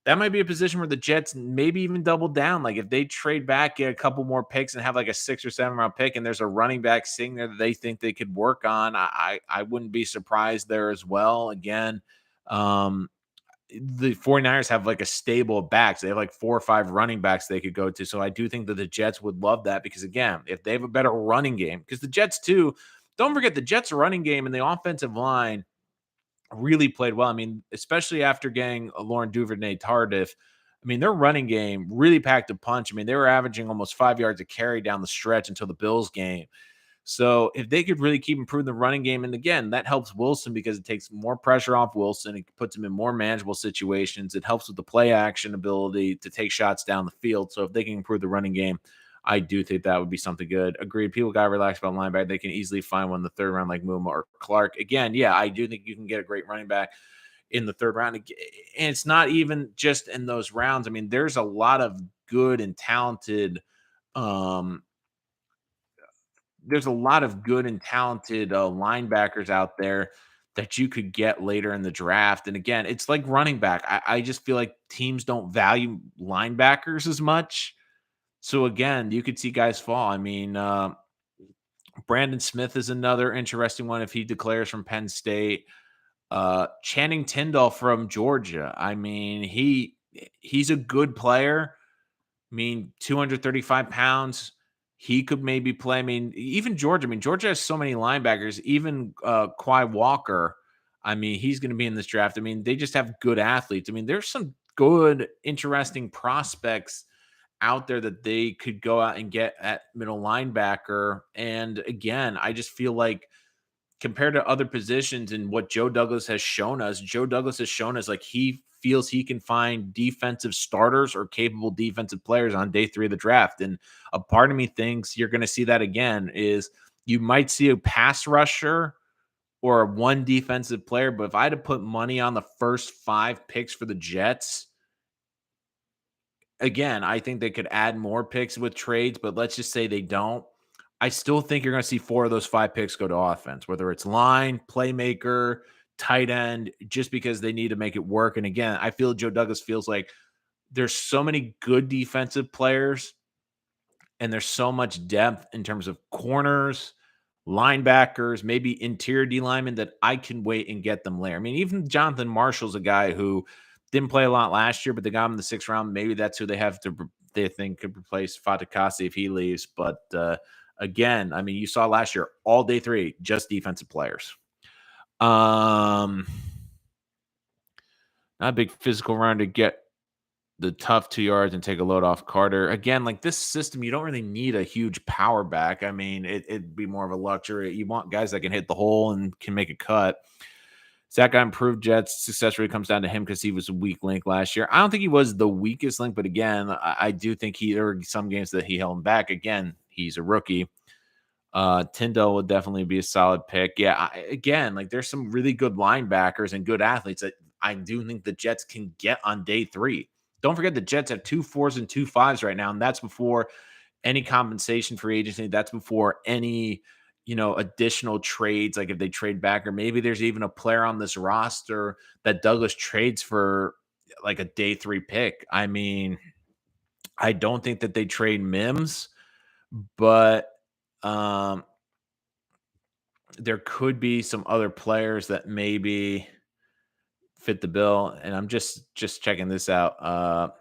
that might be a position where the Jets maybe even double down. Like if they trade back, get a couple more picks and have like a 6 or 7 round pick, and there's a running back sitting there that they think they could work on, I wouldn't be surprised there as well. Again, the 49ers have like a stable of backs. They have like 4 or 5 running backs they could go to. So I do think that the Jets would love that because, again, if they have a better running game, because the Jets too, don't forget the Jets' running game and the offensive line really played well. I mean, especially after getting a Lauren Duvernay-Tardif, I mean, their running game really packed a punch. I mean, they were averaging almost 5 yards a carry down the stretch until the Bills game. So if they could really keep improving the running game, and again, that helps Wilson because it takes more pressure off Wilson. It puts him in more manageable situations. It helps with the play action ability to take shots down the field. So if they can improve the running game, I do think that would be something good. Agreed. People got relaxed about linebacker. They can easily find one in the third round like Muma or Clark. Again, yeah, I do think you can get a great running back in the third round. And it's not even just in those rounds. I mean, there's a lot of good and talented um, linebackers out there that you could get later in the draft. And again, it's like running back. I just feel like teams don't value linebackers as much. So again, you could see guys fall. I mean, Brandon Smith is another interesting one if he declares from Penn State. Channing Tindall from Georgia. I mean, he's a good player. I mean, 235 pounds. He could maybe play. I mean, even Georgia. I mean, Georgia has so many linebackers. Even Quay Walker. I mean, he's going to be in this draft. I mean, they just have good athletes. I mean, there's some good, interesting prospects out there that they could go out and get at middle linebacker. And again, I just feel like compared to other positions and what Joe Douglas has shown us like he feels he can find defensive starters or capable defensive players on day 3 of the draft. And a part of me thinks you're going to see that again is you might see a pass rusher or one defensive player. But if I had to put money on the first 5 picks for the Jets, again, I think they could add more picks with trades, but let's just say they don't. I still think you're going to see 4 of those 5 picks go to offense, whether it's line, playmaker, tight end, just because they need to make it work. And again, I feel Joe Douglas feels like there's so many good defensive players and there's so much depth in terms of corners, linebackers, maybe interior D linemen that I can wait and get them later. I mean, even Jonathan Marshall's a guy who didn't play a lot last year, but they got him in the 6th round. Maybe that's who they think could replace Fatukasi if he leaves. But again, I mean, you saw last year all day 3, just defensive players. Not a big physical run to get the tough 2 yards and take a load off Carter. Again, like this system, you don't really need a huge power back. I mean, it'd be more of a luxury. You want guys that can hit the hole and can make a cut. Zach got improved. Jets success rate comes down to him because he was a weak link last year. I don't think he was the weakest link, but again, I do think there were some games that he held him back. Again, he's a rookie. Tyndall would definitely be a solid pick. Yeah, again, like there's some really good linebackers and good athletes that I do think the Jets can get on day 3. Don't forget the Jets have 2 4s and 2 5s right now, and that's before any compensation for agency. That's before any additional trades. Like if they trade back, or maybe there's even a player on this roster that Douglas trades for, like a day 3 pick. I mean, I don't think that they trade Mims, but um there could be some other players that maybe fit the bill. And I'm just checking this out.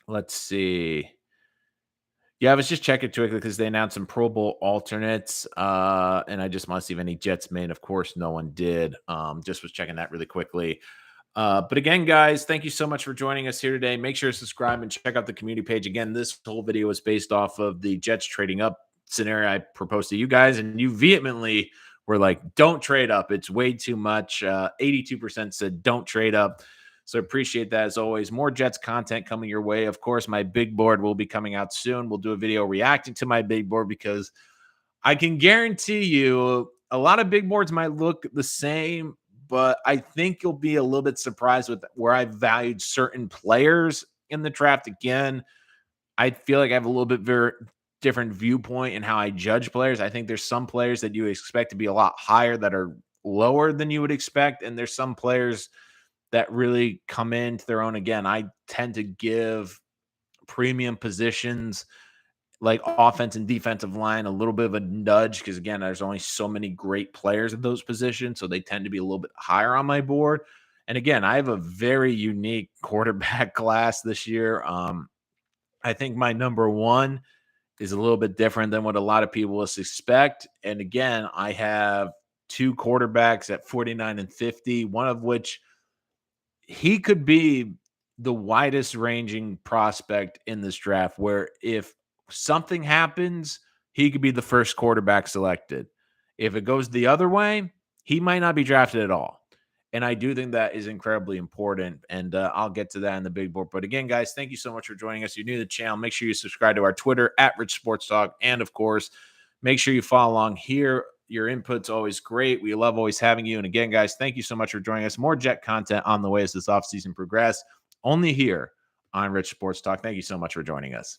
Let's see. Yeah, I was just checking quickly because they announced some Pro Bowl alternates, and I just want to see if any Jets made. Of course, no one did. Just was checking that really quickly. But again, guys, thank you so much for joining us here today. Make sure to subscribe and check out the community page. Again, this whole video was based off of the Jets trading up scenario I proposed to you guys, and you vehemently were like, don't trade up. It's way too much. 82% said don't trade up. So appreciate that as always. More Jets content coming your way. Of course, my big board will be coming out soon. We'll do a video reacting to my big board because I can guarantee you a lot of big boards might look the same, but I think you'll be a little bit surprised with where I valued certain players in the draft. Again, I feel like I have a little bit very different viewpoint in how I judge players. I think there's some players that you expect to be a lot higher that are lower than you would expect, and there's some players that really come into their own. Again, I tend to give premium positions like offense and defensive line a little bit of a nudge because, again, there's only so many great players at those positions, so they tend to be a little bit higher on my board. And again, I have a very unique quarterback class this year. I think my number one is a little bit different than what a lot of people will expect. And again, I have 2 quarterbacks at 49 and 50, one of which he could be the widest ranging prospect in this draft, where if something happens, he could be the first quarterback selected. If it goes the other way, he might not be drafted at all. And I do think that is incredibly important. And I'll get to that in the big board. But again, guys, thank you so much for joining us. You're new to the channel. Make sure you subscribe to our Twitter at Rich Sports Talk. And of course, make sure you follow along here. Your input's always great. We love always having you. And again, guys, thank you so much for joining us. More Jet content on the way as this offseason progresses. Only here on Rich Sports Talk. Thank you so much for joining us.